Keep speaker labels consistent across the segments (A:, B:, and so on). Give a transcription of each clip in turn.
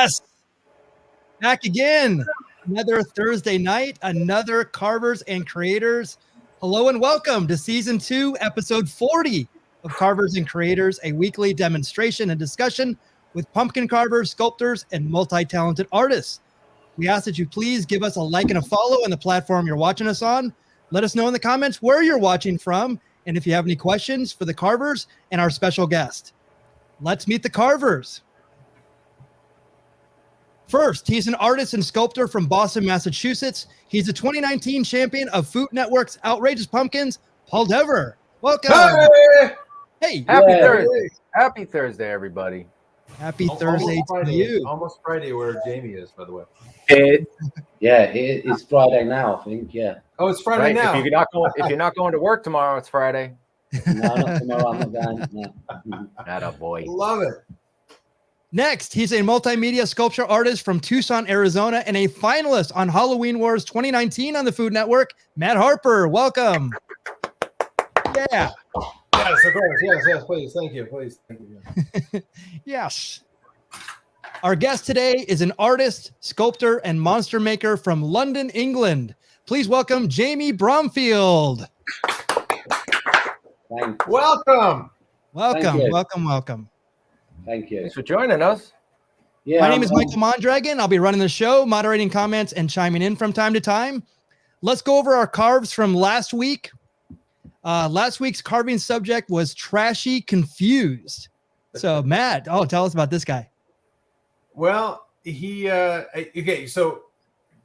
A: Yes. Back again. Another Thursday night, another Carvers and Creators. Hello and welcome to Season 2, Episode 40 of Carvers and Creators, a weekly demonstration and discussion with pumpkin carvers, sculptors, and multi-talented artists. We ask that you please give us a like and a follow on the platform you're watching us on. Let us know in the comments where you're watching from, and if you have any questions for the Carvers and our special guest. Let's meet the Carvers. First, he's an artist and sculptor from Boston, Massachusetts. He's the 2019 champion of Food Network's Outrageous Pumpkins, Paul Dever. Welcome.
B: Hey,
C: Happy Thursday. Happy Thursday, everybody.
A: Happy Thursday to you.
B: Almost Friday where Jamie is, by the way.
D: It's Friday now, I think, yeah.
B: Oh, it's Friday now.
C: If you're not going to work tomorrow, it's Friday.
D: No, not tomorrow, I'm not going. No.
C: Attaboy.
B: Love it.
A: Next, he's a multimedia sculpture artist from Tucson, Arizona, and a finalist on Halloween Wars 2019 on the Food Network, Matt Harper. Welcome. Yeah.
B: Yes, of course. Yes, please. Thank you. Please. Thank you.
A: Yes. Our guest today is an artist, sculptor, and monster maker from London, England. Please welcome Jamie Bromfield.
D: Thanks.
B: Welcome.
A: Welcome.
D: Thank you.
C: Thanks for joining us.
D: Yeah,
A: My name is Michael Mondragon. I'll be running the show, moderating comments, and chiming in from time to time. Let's go over our carves from last week. Last week's carving subject was Trashy Confused. So, Matt, tell us about this guy.
B: Well, okay, so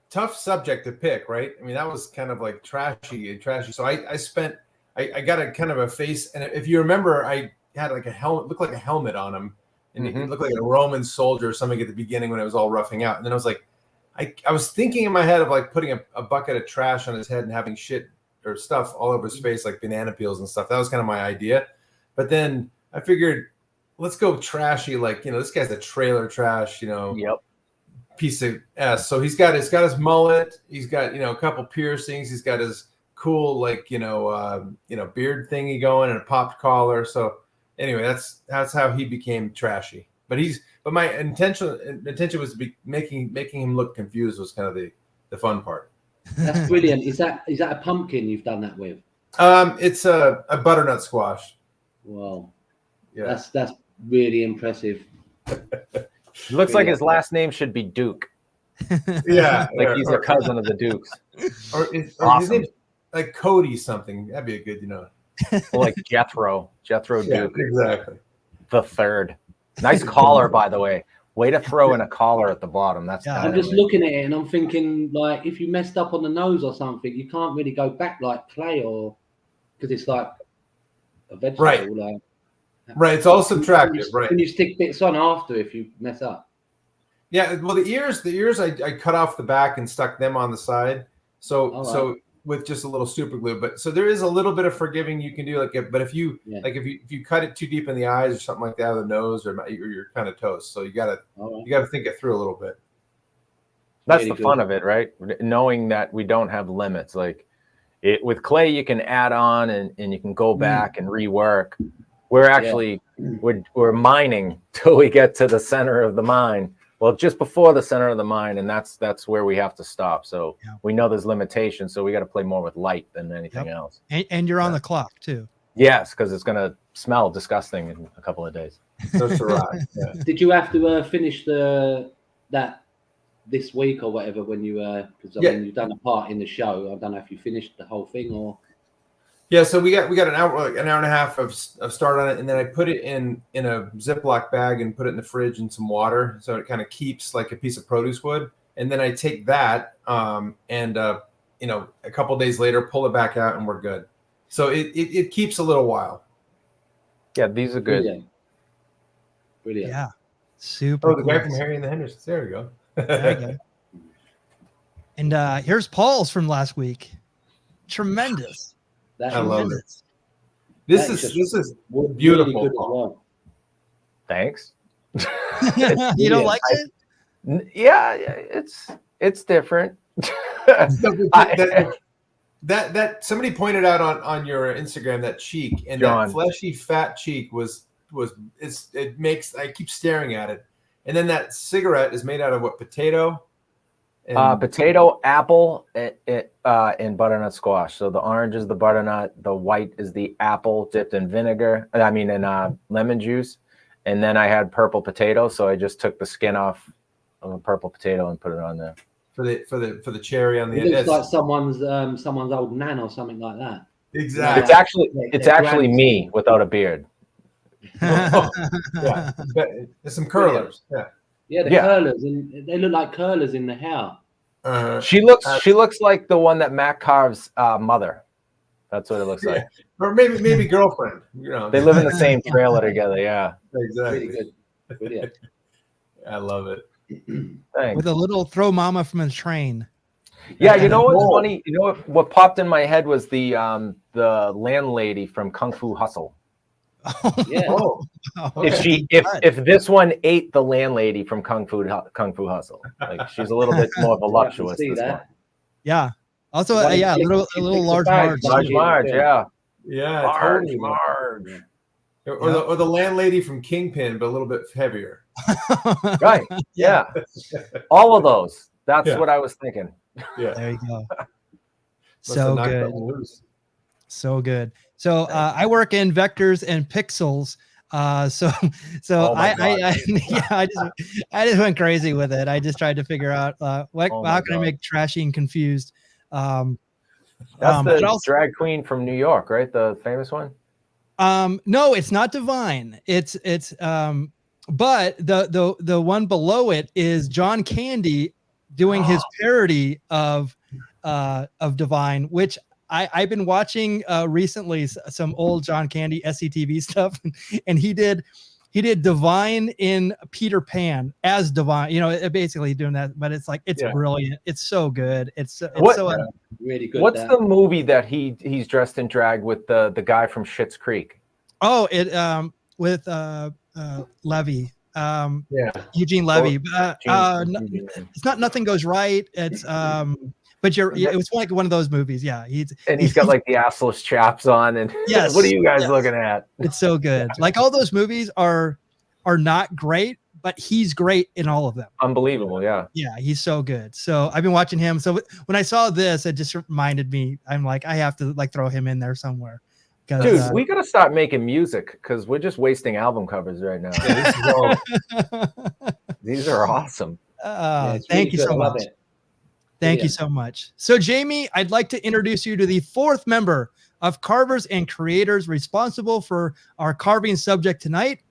B: tough subject to pick, right? I mean, that was kind of like trashy. So I got a kind of a face, and if you remember, I had like a helmet, looked like a helmet on him, and it looked like a Roman soldier or something at the beginning when I was all roughing out. And then I was like, I was thinking in my head of like putting a bucket of trash on his head and having shit or stuff all over his face, like banana peels and stuff. That was kind of my idea. But then I figured, let's go trashy. Like, this guy's a trailer trash, piece of S. So he's got his mullet. He's got, a couple piercings. He's got his cool, like, beard thingy going and a popped collar. So anyway, that's how he became trashy. But my intention was to be making him look confused was kind of the fun part.
D: That's brilliant. Is that a pumpkin you've done that with?
B: It's a butternut squash.
D: Wow.
B: Yeah.
D: That's really impressive.
C: Looks like his last name should be Duke.
B: Yeah.
C: Like he's a cousin of the Dukes.
B: Or
C: Awesome.
B: his name's like Cody something. That'd be a good,
C: Or like Jethro Duke.
B: Exactly.
C: The third. Nice collar, by the way. Way to throw in a collar at the bottom. That's
A: Yeah.
D: I'm just looking at it and I'm thinking, like, if you messed up on the nose or something, you can't really go back like clay or because it's like a vegetable.
B: Right.
D: Like,
B: Right. It's all subtractive. Right.
D: Can you stick bits on after if you mess up?
B: Yeah. Well, the ears, I cut off the back and stuck them on the side. So with just a little super glue. But so there is a little bit of forgiving you can do. But if you if you cut it too deep in the eyes or something like that, or the nose, or you're kind of toast. So you gotta think it through a little bit.
C: That's
D: Really
C: the fun of it, right? Knowing that we don't have limits. Like with clay, you can add on and you can go back and rework. We're actually we're mining till we get to the center of the mine. Well, just before the center of the mine, and that's where we have to stop. So we know there's limitations, so we got to play more with light than anything else.
A: And you're on the clock, too.
C: Yes, because it's going to smell disgusting in a couple of days.
B: That's right. Yeah.
D: Did you have to finish that this week or whatever when you because I mean you've done a part in the show? I don't know if you finished the whole thing or.
B: Yeah, so we got an hour and a half of start on it, and then I put it in a Ziploc bag and put it in the fridge in some water, so it kind of keeps like a piece of produce would. And then I take that, and a couple of days later, pull it back out, and we're good. So it keeps a little while.
C: Yeah, these are good.
D: Brilliant.
A: Yeah, super.
B: Oh, the guy from Harry and the Hendersons. There we go.
A: There you go. And here's Paul's from last week. Tremendous.
B: I love it. This is beautiful.
D: Really good as well.
C: Thanks.
A: You don't like it?
C: Yeah, it's different.
B: That somebody pointed out on your Instagram that cheek and
C: John.
B: That fleshy fat cheek was it makes I keep staring at it And then that cigarette is made out of what? Potato?
C: Potato, apple, and butternut squash. So the orange is the butternut, the white is the apple dipped in vinegar. I mean, in lemon juice. And then I had purple potato, so I just took the skin off of a purple potato and put it on there.
B: For the cherry on the
D: It
B: end.
D: looks like someone's old nan or something like that.
B: Exactly.
C: It's actually me without a beard.
B: Yeah, there's some curlers.
D: Yeah, the curlers, and they look like curlers in the hair.
C: She looks like the one that Matt carves mother. That's what it looks like.
B: Or maybe girlfriend. You know,
C: they live in the same trailer together. Yeah,
B: exactly.
D: Really good. Brilliant.
B: I love it.
C: Thanks.
A: With a little throw mama from a train.
C: Yeah, you know what's funny? You know what popped in my head was the landlady from Kung Fu Hustle.
D: Yeah.
B: Oh, okay.
C: If this one ate the landlady from Kung Fu Hustle, like she's a little bit more voluptuous.
D: See
C: this
D: that.
C: one.
A: Yeah. Also, a little large Marge.
C: Large Marge, yeah.
B: Totally.
C: Marge.
B: Or the landlady from Kingpin, but a little bit heavier.
C: Right. Yeah. All of those. That's what I was thinking.
B: Yeah.
A: There you go.
B: Must
A: So
B: have knocked
A: good.
B: that one loose.
A: So good. So I work in vectors and pixels. So
C: Oh my
A: I just went crazy with it. I just tried to figure out how can I make trashing confused.
C: That's the drag queen from New York, right? The famous one.
A: No, it's not Divine. It's but the one below it is John Candy doing his parody of Divine, which I've been watching recently some old John Candy SCTV stuff, and he did Divine in Peter Pan as Divine, basically doing that, but it's like it's brilliant. It's so good. It's
D: really good.
C: What's the movie that he's dressed in drag with the guy from Schitt's Creek?
A: Oh, it with Levy. Eugene Levy. It's not Nothing Goes Right. It's but it was like one of those movies. Yeah, he's
C: got like the assless chaps on, and
A: yes,
C: what are you guys looking at?
A: It's so good. Like all those movies are not great, but he's great in all of them.
C: Unbelievable, yeah.
A: Yeah, he's so good. So I've been watching him. So when I saw this, it just reminded me. I'm like, I have to like throw him in there somewhere.
C: Dude, we gotta start making music because we're just wasting album covers right now. These are awesome.
A: Thank you so much. Thank you so much. So, Jamie, I'd like to introduce you to the fourth member of Carvers and Creators responsible for our carving subject tonight.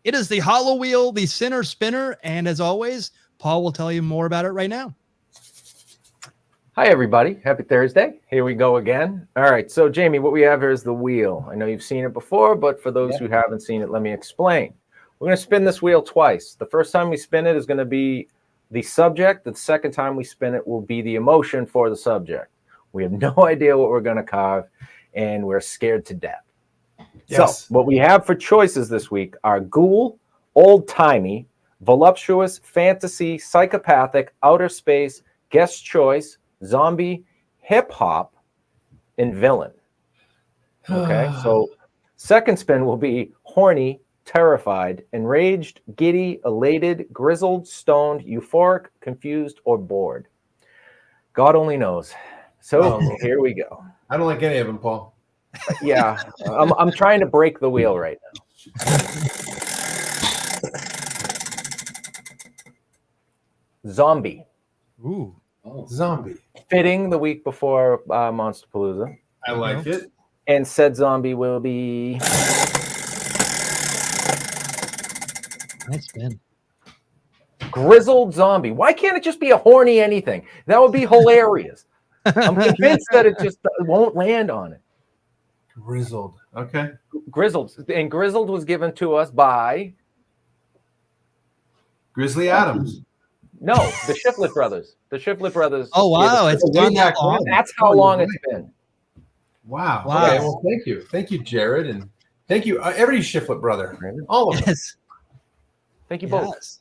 A: It is the Hollow Wheel, the Center Spinner, and as always, Paul will tell you more about it right now.
C: Hi, everybody. Happy Thursday. Here we go again. All right. So, Jamie, what we have here is the wheel. I know you've seen it before, but for those who haven't seen it, let me explain. We're going to spin this wheel twice. The first time we spin it is going to be the subject. The second time we spin it will be the emotion for the subject. We have no idea what we're going to carve, and we're scared to death. Yes. So, what we have for choices this week are ghoul, old-timey, voluptuous, fantasy, psychopathic, outer space, guest choice, zombie, hip-hop, and villain. Okay, so second spin will be horny, terrified, enraged, giddy, elated, grizzled, stoned, euphoric, confused, or bored. God only knows. So here we go.
B: I don't like any of them, Paul.
C: Yeah, I'm trying to break the wheel right now. Zombie.
A: Ooh.
B: Zombie.
C: Fitting the week before Monsterpalooza.
B: I like it.
C: And said zombie will be...
A: Nice spin.
C: Grizzled zombie. Why can't it just be a horny anything? That would be hilarious. I'm convinced that it just won't land on it.
B: Grizzled. Okay.
C: Grizzled. And Grizzled was given to us by...
B: Grizzly Adams.
C: No, the Shiflett brothers. The Shiflett brothers.
A: Oh, wow. It's been that long.
C: That's how long it's been.
B: Wow. Okay, well, thank you. Thank you, Jared. And thank you, every Shiflett brother. All of them.
C: Thank you both.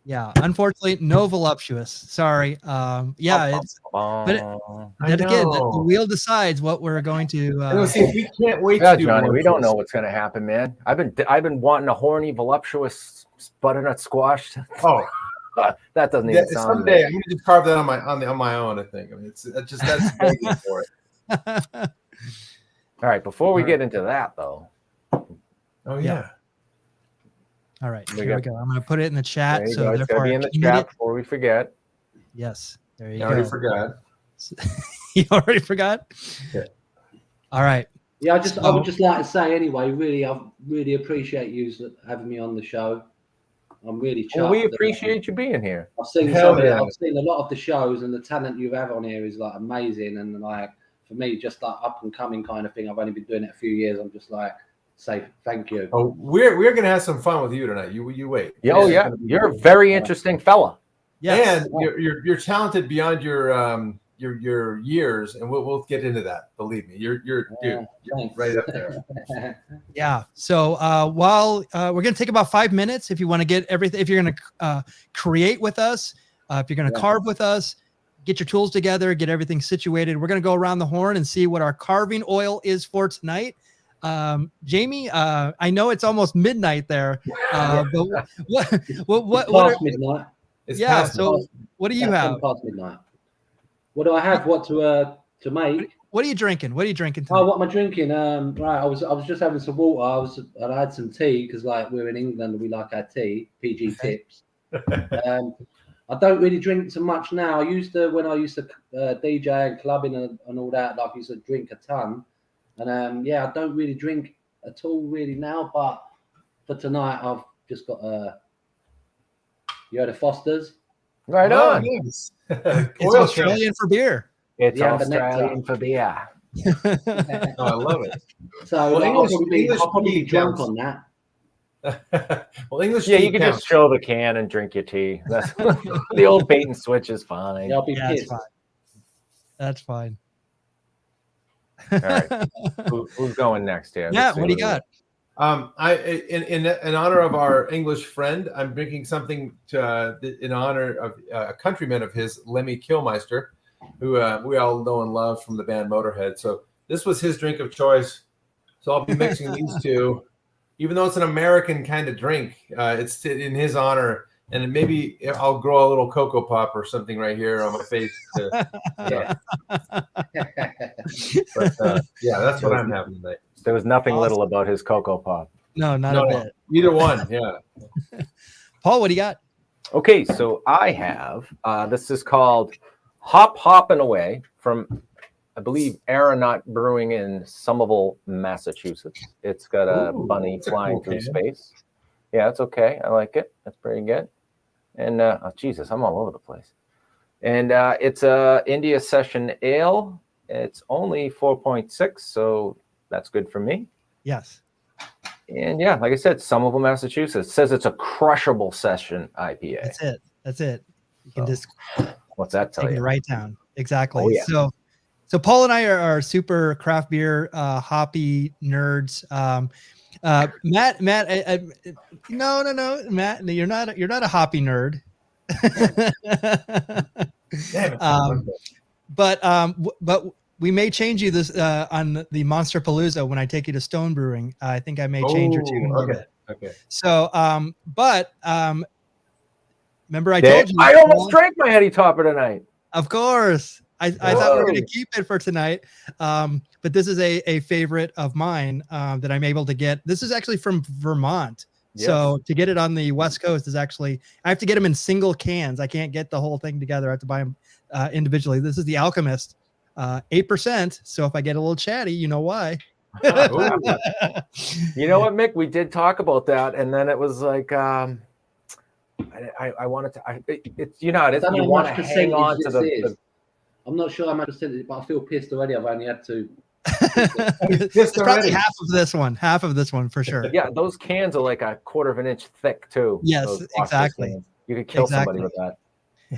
A: Yeah, unfortunately, no voluptuous. Sorry. Yeah, it's but then again, the wheel decides what we're going to.
B: See, we can't wait
C: Yeah,
B: to do
C: Johnny, we don't
B: voluptuous.
C: know what's gonna happen, man. I've been wanting a horny, voluptuous butternut squash.
B: Oh,
C: that doesn't even sound
B: someday
C: good.
B: I'm gonna just carve that on my own. I think. I mean, that's begging for it.
C: All right, before we get into that, though.
B: Oh yeah.
A: All right, here we go. I'm going to put it in the chat.
C: There you
A: So
C: go. It's
A: therefore,
C: gotta be in the chat before we forget.
A: Yes, there you
B: I
A: go.
B: already forgot.
A: You already forgot?
B: Yeah.
A: All right.
D: Yeah, I would just like to say anyway, really, I really appreciate you having me on the show. I'm really chuffed.
C: Well, we appreciate you being here.
D: I've seen
B: yeah.
D: I've seen a lot of the shows, and the talent you have on here is like amazing. And like for me, just like up and coming kind of thing. I've only been doing it a few years. I'm just like say thank you.
B: Oh, we're gonna have some fun with you tonight. You wait.
C: Oh yeah, you're a very interesting fella.
A: Yes.
B: And you're talented beyond your years, and we'll get into that. Believe me, you're right up there.
A: Yeah. So while we're going to take about 5 minutes, if you want to get everything, if you're going to create with us, if you're going to carve with us, get your tools together, get everything situated. We're going to go around the horn and see what our carving oil is for tonight. Jamie, I know it's almost midnight there, but what
D: past midnight?
B: It's
A: yeah. So what do you have?
D: Past midnight. What do I have? What to make?
A: What are you drinking? What are you drinking tonight?
D: Oh, what am I drinking? Right, I was just having some water. I had some tea because like we're in England, we like our tea. PG tips. I don't really drink so much now. When I used to DJ and clubbing and all that. Like I used to drink a ton, and I don't really drink at all really now. But for tonight, I've just got you heard of Foster's?
C: Right on.
B: Yes.
A: It's Australian for beer.
C: It's Australian for beer.
B: Oh, I love it.
D: So I'll probably be drunk on that.
B: Well, English.
C: Yeah, you can just show the can and drink your tea. That's the old bait and switch is fine.
D: Yeah, I'll be pissed.
A: That's fine.
C: All right. Who's going next here?
A: Yeah, what do you got?
B: In honor of our English friend, I'm drinking something in honor of a countryman of his, Lemmy Kilmister, who we all know and love from the band Motorhead. So this was his drink of choice. So I'll be mixing these two, even though it's an American kind of drink. It's in his honor, and maybe I'll grow a little Cocoa Pop or something right here on my face. But that's what I'm having tonight.
C: There was nothing little about his Cocoa Pop.
A: No, not a bit.
B: Either one, yeah.
A: Paul, what do you got?
C: Okay, so I have, this is called Hoppin' Away from, I believe, Aeronaut Brewing in Somerville, Massachusetts. It's got a bunny flying through space. Yeah, it's okay. I like it. That's pretty good. And, oh, Jesus, I'm all over the place. And it's a India Session Ale. It's only 4.6, so that's good for me.
A: Yes.
C: And yeah, like I said, Somerville, Massachusetts. It says it's a crushable session IPA.
A: That's it. You can just
C: what's that tell
A: take
C: you?
A: It right down. Exactly.
C: Oh, yeah.
A: So Paul and I are super craft beer hoppy nerds. Matt, no, Matt, you're not a hoppy nerd. But we may change you this on the Monster Palooza when I take you to Stone Brewing. I think I may change your tune a little bit.
B: Okay.
A: So, remember I told you
C: I almost drank my Heady Topper tonight.
A: Of course, I thought we were going to keep it for tonight. But this is a favorite of mine that I'm able to get. This is actually from Vermont. Yes. So to get it on the West Coast is actually, I have to get them in single cans. I can't get the whole thing together. I have to buy them individually. This is the Alchemist, 8%. So if I get a little chatty, you know why.
C: You know what, Mick? We did talk about that, and then it was like, I wanted to. It's you know, you want to hang on to the.
D: I'm not sure how much percentage, but I feel pissed already. I've only had to.
A: It's probably half of this one for sure.
C: Yeah, those cans are like a quarter of an inch thick too.
A: Yes, exactly.
C: Cans. You could kill somebody with that.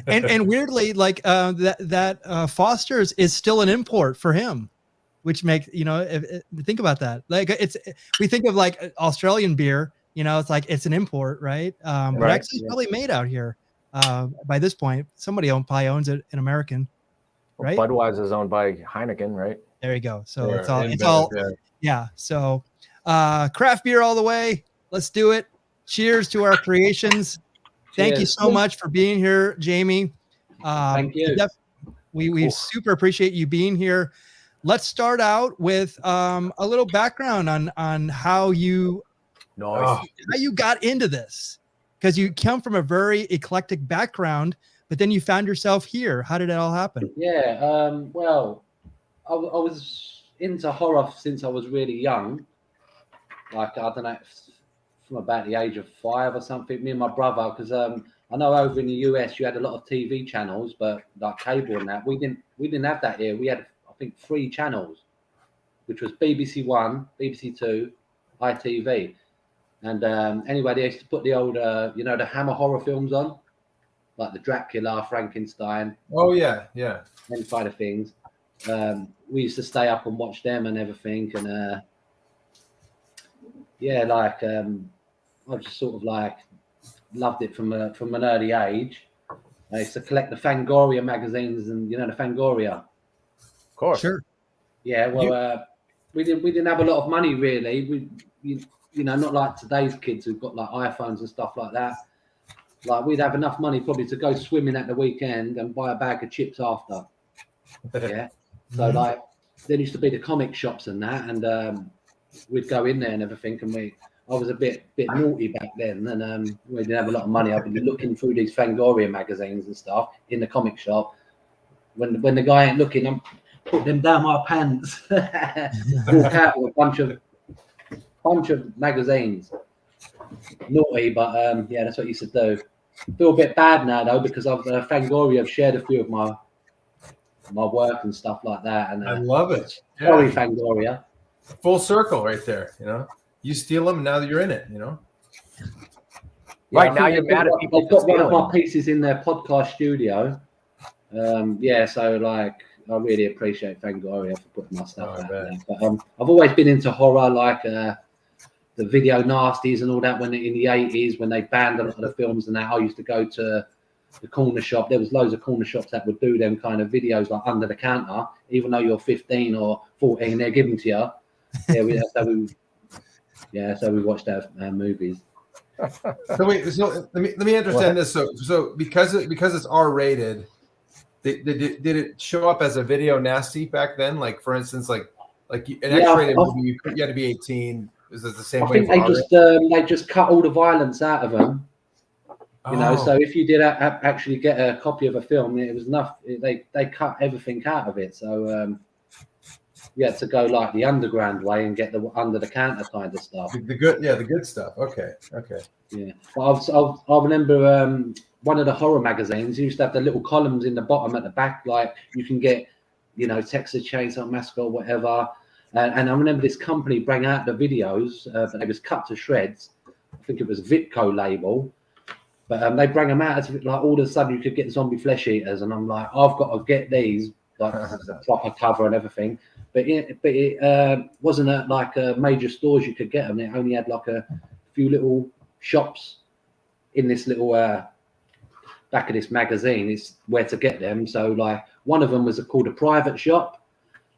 A: and weirdly, like that Foster's is still an import for him, which makes think about that. Like we think of like Australian beer, you know, it's like it's an import, right? But
C: Right.
A: actually, it's probably made out here. By this point, somebody probably owns it, an American, right?
C: Budweiser is owned by Heineken, right?
A: There you go. So
B: Or
A: it's all
B: InBev,
A: yeah. So craft beer all the way. Let's do it. Cheers to our creations. Thank you
D: Cheers.
A: so much for being here, Jamie.
D: Thank you.
A: We super appreciate you being here. Let's start out with a little background on how you got into this, because you come from a very eclectic background, but then you found yourself here. How did it all happen?
D: Yeah. Well, I was into horror since I was really young. Like, I don't know, from about the age of 5 or something. Me and my brother, because I know over in the US you had a lot of TV channels, but like cable and that, we didn't have that here. We had, I think, 3 channels, which was BBC One, BBC Two, ITV. And anyway, they used to put the old, you know, the Hammer horror films on, like the Dracula, Frankenstein.
B: Oh yeah.
D: Them kind of things. We used to stay up and watch them and everything. And yeah, like I just sort of like loved it from an early age. I used to collect the Fangoria magazines, and you know the Fangoria.
C: Of course.
A: Sure.
D: Yeah, well, we didn't have a lot of money really. You know, not like today's kids who've got like iPhones and stuff like that. Like, we'd have enough money probably to go swimming at the weekend and buy a bag of chips after. Yeah. So like, there used to be the comic shops and that, and we'd go in there and everything. And I was a bit naughty back then, and we didn't have a lot of money. I'd be looking through these Fangoria magazines and stuff in the comic shop. When the guy ain't looking, I'm putting them down my pants. Walk out with a bunch of magazines. Naughty, but yeah, that's what I used to do. Feel a bit bad now though, because I've Fangoria. I've shared a few of my work and stuff like that, and
B: I love it.
D: Sorry, Fangoria.
B: Full circle right there. You know, you steal them, now that you're in it. You know.
C: Right, now you're mad at people.
D: They've got one of my pieces in their podcast studio. Yeah, so like, I really appreciate Fangoria for putting my stuff out there. But I've always been into horror, like the video nasties and all that. When in the 80s, when they banned a lot of the films and that, I used to go to the corner shop. There was loads of corner shops that would do them kind of videos like under the counter, even though you're 15 or 14, they're giving to you. Yeah, so we watched our movies.
B: So wait, so let me understand this. So because it's R-rated, did it show up as a video nasty back then? Like, for instance, like an X-rated movie, you had to be 18. Is it the same way?
D: I think they just cut all the violence out of them. You know, so if you did actually get a copy of a film, it was enough. They cut everything out of it. So you had to go like the underground way and get the under the counter kind of stuff.
B: The good stuff. Okay.
D: Yeah, but I remember one of the horror magazines used to have the little columns in the bottom at the back, like you can get, you know, Texas Chainsaw Massacre or whatever. And I remember this company bring out the videos, but they was cut to shreds. I think it was Vitco label, but they bring them out as like all of a sudden you could get zombie flesh eaters, and I'm like, I've got to get these, like the proper cover and everything. But it wasn't at like major stores you could get them. It only had like a few little shops in this little back of this magazine. It's where to get them. So like one of them was called a private shop.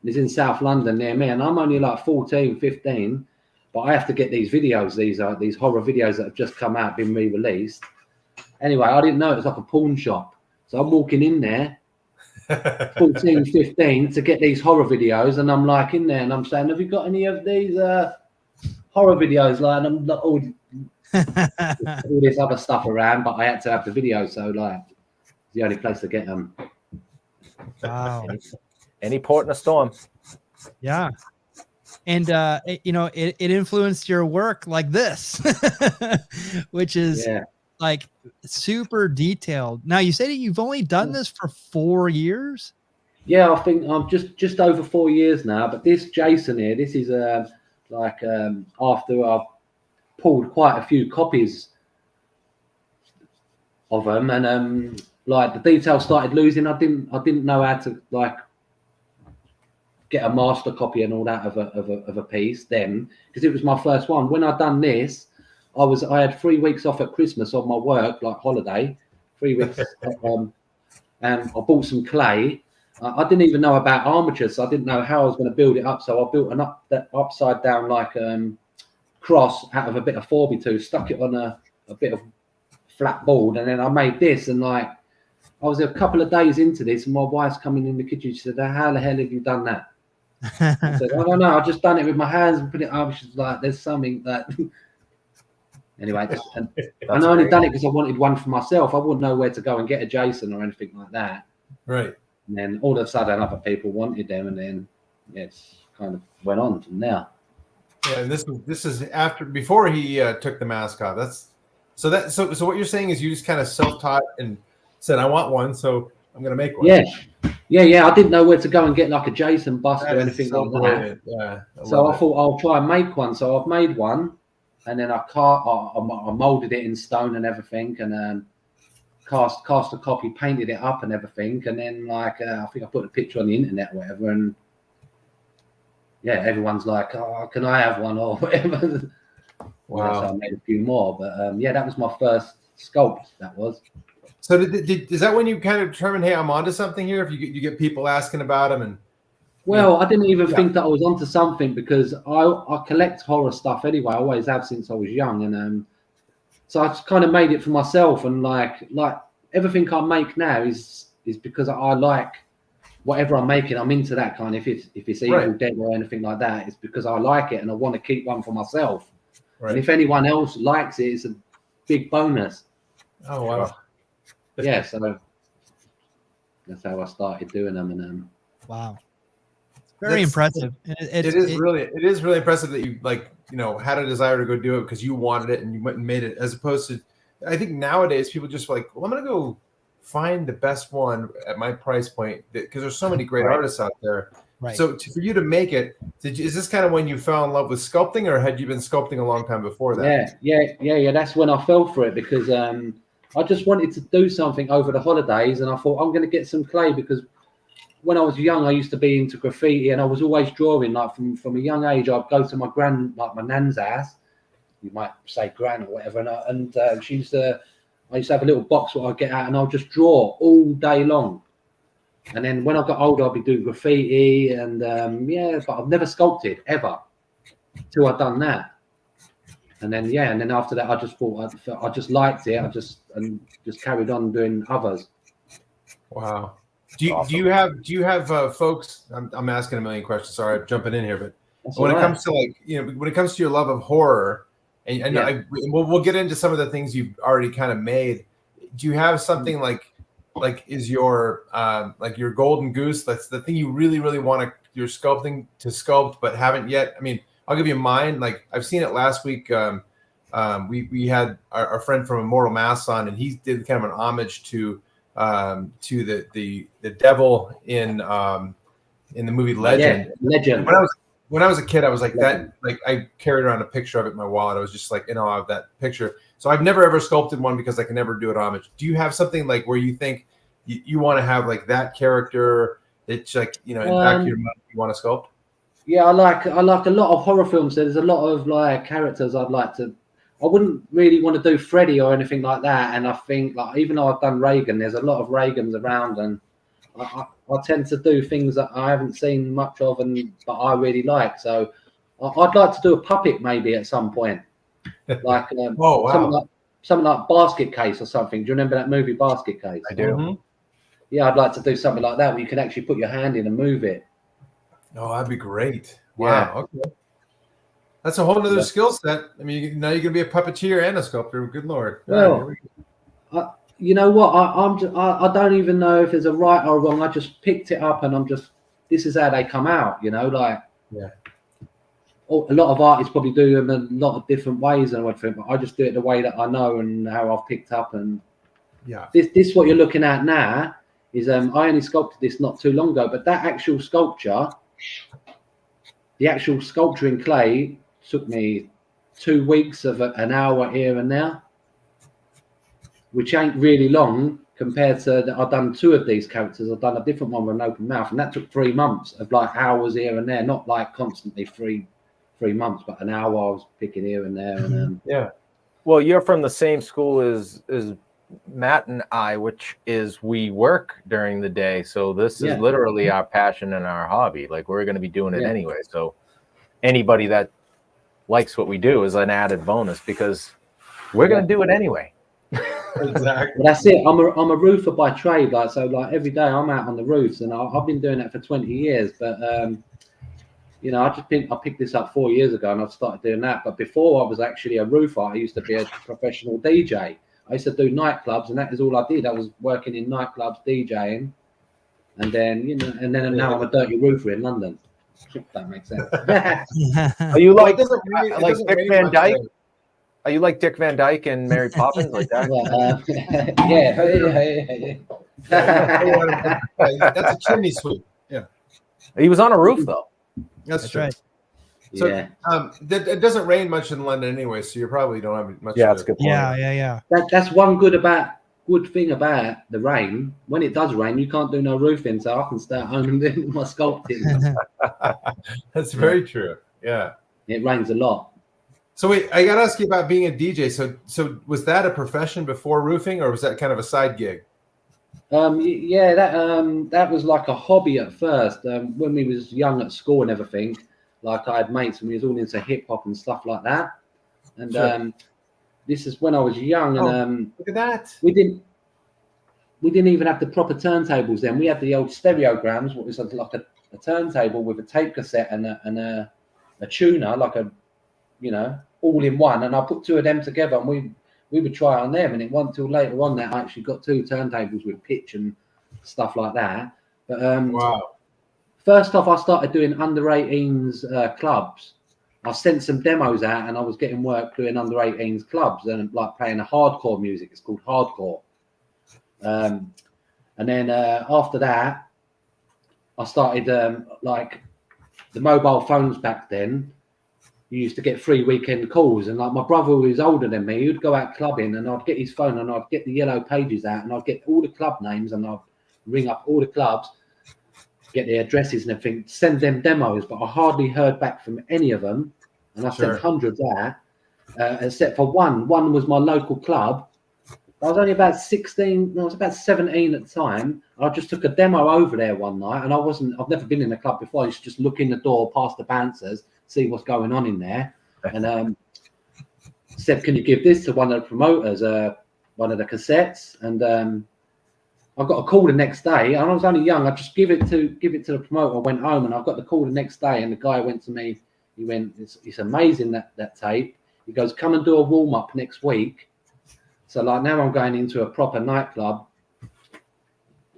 D: It's in South London near me, and I'm only like 14, 15, but I have to get these videos. These horror videos that have just come out, been re-released. Anyway, I didn't know it was like a pawn shop. So I'm walking in there, 14, 15, to get these horror videos, and I'm like in there, and I'm saying, have you got any of these horror videos? Like, and I'm like, all this other stuff around, but I had to have the videos, so like, it's the only place to get them.
A: Wow.
C: Any port in a storm.
A: Yeah. And, you know, it influenced your work like this, which is like super detailed. Now, you said you've only done this for 4 years?
D: Yeah, I think I'm just over 4 years now. But this Jason here, this is like after I've pulled quite a few copies of them, and like the details started losing. I didn't know how to like get a master copy and all that of a piece then, because it was my first one. When I'd done this, I had 3 weeks off at Christmas on my work, like holiday, 3 weeks, and I bought some clay. I didn't even know about armatures, so I didn't know how I was going to build it up. So I built that upside down like cross out of a bit of 4x2, stuck it on a bit of flat board, and then I made this. And like I was a couple of days into this, and my wife's coming in the kitchen. She said, "How the hell have you done that?" I said, "I don't know. I just done it with my hands and put it up." She's like, "There's something that." Anyway, and I only done it because I wanted one for myself. I wouldn't know where to go and get a Jason or anything like that.
B: Right.
D: And then all of a sudden, other people wanted them, and then it's kind of went on from there.
B: Yeah, and this is before he took the mask off. So what you're saying is you just kind of self-taught and said, "I want one, so I'm going to make one."
D: Yeah. I didn't know where to go and get like a Jason bust or anything
B: so
D: like
B: brilliant.
D: that.
B: Yeah.
D: So I thought I'll try and make one. So I've made one, and then I molded it in stone and everything, and cast a copy, painted it up and everything, and then like I think I put a picture on the internet or whatever, and yeah, everyone's like, "Oh, can I have one?" or whatever.
B: Wow.
D: So I made a few more, but yeah, that was my first sculpt. That was.
B: So is that when you kind of determined, hey, I'm onto something here? If you get people asking about them, and
D: well, I didn't even think that I was onto something, because I collect horror stuff anyway. I always have since I was young, and so I just kind of made it for myself. And like everything I make now is because I like whatever I'm making. I'm into that kind. If it's Evil Dead or anything like that, it's because I like it and I want to keep one for myself. Right. And if anyone else likes it, it's a big bonus.
B: Oh wow!
D: Yeah, so that's how I started doing them. And
A: wow, very impressive.
B: It is really impressive that you had a desire to go do it because you wanted it and you went and made it, as opposed to, I think nowadays people just like, well, I'm gonna go find the best one at my price point, because there's so many great artists out there. Right. So for you to make it, is this kind of when you fell in love with sculpting, or had you been sculpting a long time before that?
D: Yeah. That's when I fell for it, because I just wanted to do something over the holidays, and I thought I'm going to get some clay, because when I was young, I used to be into graffiti, and I was always drawing. Like from a young age, I'd go to my nan's house. You might say gran or whatever, and she used to. I used to have a little box where I'd get out and I'll just draw all day long. And then when I got older, I'd be doing graffiti and but I've never sculpted ever till I'd done that. And then after that, I just thought I just liked it. I just carried on doing others.
B: Wow. Do you have folks? I'm asking a million questions. Sorry, I'm jumping in here, but when it comes to when it comes to your love of horror. And we'll get into some of the things you've already kind of made. Do you have something like is your your golden goose? That's the thing you really, really want your sculpting to sculpt, but haven't yet. I mean, I'll give you mine. Like I've seen it last week. We had our friend from Immortal Mass on, and he did kind of an homage to the devil in the movie Legend.
D: Yeah, Legend.
B: When I was a kid, I was like that. Like I carried around a picture of it in my wallet. I was just like in awe of that picture. So I've never ever sculpted one because I can never do it homage. Do you have something like where you think you want to have like that character? It's like in the back of your mind you want to sculpt.
D: Yeah, I like a lot of horror films. So there's a lot of like characters I'd like to. I wouldn't really want to do Freddy or anything like that. And I think like even though I've done Reagan, there's a lot of Reagans around, and I tend to do things that I haven't seen much of, but I really like. So I'd like to do a puppet maybe at some point, like something like Basket Case or something. Do you remember that movie Basket Case?
C: I do. Mm-hmm.
D: Yeah, I'd like to do something like that where you can actually put your hand in and move it.
B: Oh, that'd be great. Wow. Yeah. Okay. That's a whole other skill set. I mean, now you're gonna be a puppeteer and a sculptor. Good Lord.
D: Well, you know what? I don't even know if there's a right or wrong. I just picked it up, and this is how they come out. A lot of artists probably do them in a lot of different ways and everything, but I just do it the way that I know and how I've picked up. And this what you're looking at now is I only sculpted this not too long ago, but that actual sculpture, the actual sculpture in clay, took me 2 weeks of an hour here and there, which ain't really long compared to I've done 2 of these characters. I've done a different one with an open mouth, and that took 3 months of like hours here and there, not like constantly 3 months, but an hour I was picking here and there. And
C: Well, you're from the same school as Matt and I, which is we work during the day. So this is literally our passion and our hobby. Like we're going to be doing it anyway. So anybody that likes what we do is an added bonus because we're going to do it anyway.
B: Exactly.
D: Well, that's it. I'm a roofer by trade, like so. Like every day, I'm out on the roofs, and I've been doing that for 20 years. But you know, I picked this up 4 years ago, and I've started doing that. But before I was actually a roofer, I used to be a professional DJ. I used to do nightclubs, and that is all I did. I was working in nightclubs, DJing, and then now I'm a dirty roofer in London. If that makes sense.
C: Are you like
B: like
C: Dick Van Dyke? Are you like Dick Van Dyke and Mary Poppins like that?
B: That's a chimney sweep. Yeah.
C: He was on a roof though.
B: That's
A: right.
B: So it doesn't rain much in London anyway, so you probably don't have much.
C: Yeah, that's a good point.
A: Yeah.
D: That's one good thing about the rain. When it does rain, you can't do no roofing, so I can stay at home and do my sculpting.
B: That's very true. Yeah.
D: It rains a lot.
B: So wait, I got to ask you about being a DJ. So was that a profession before roofing, or was that kind of a side gig?
D: That was like a hobby at first. When we was young at school and everything, like I had mates and we was all into hip hop and stuff like that. And this is when I was young, and
B: look at that.
D: We didn't even have the proper turntables then. We had the old stereograms, what was like a turntable with a tape cassette and a tuner, like a, you know, all in one. And I put two of them together, and we would try on them. And it wasn't until later on that I actually got two turntables with pitch and stuff like that. But
B: wow.
D: First off, I started doing under 18s clubs. I sent some demos out, and I was getting work doing under 18s clubs and like playing a hardcore music. It's called hardcore. And then after that, I started like the mobile phones back then. You used to get free weekend calls, and like my brother who was older than me, he'd go out clubbing, and I'd get his phone and I'd get the yellow pages out, and I'd get all the club names, and I'd ring up all the clubs, get their addresses and everything, send them demos. But I hardly heard back from any of them, and I sent hundreds out, except for one. One was my local club. I was only about 16. I was about 17 at the time. I just took a demo over there one night, and I've never been in a club before. I used to just look in the door past the bouncers, see what's going on in there, and said, "Can you give this to one of the promoters, one of the cassettes?" And I got a call the next day. And I was only young. I just give it to the promoter. I went home, and I got the call the next day, and the guy went to me. He went, "It's amazing that tape." He goes, "Come and do a warm up next week." So like now I'm going into a proper nightclub,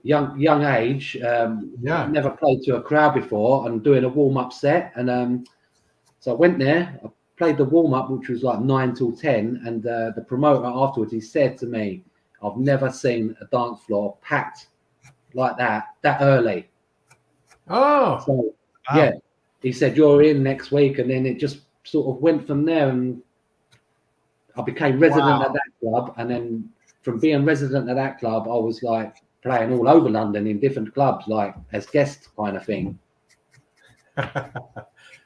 D: young age, never played to a crowd before, and doing a warm up set. And so I went there, I played the warm up, which was like 9 till 10. And the promoter afterwards, he said to me, "I've never seen a dance floor packed like that early."
B: Oh,
D: so, wow. Yeah. He said, "You're in next week." And then it just sort of went from there, and I became resident at that club. And then from being resident at that club, I was like playing all over London in different clubs, like as guest kind of thing.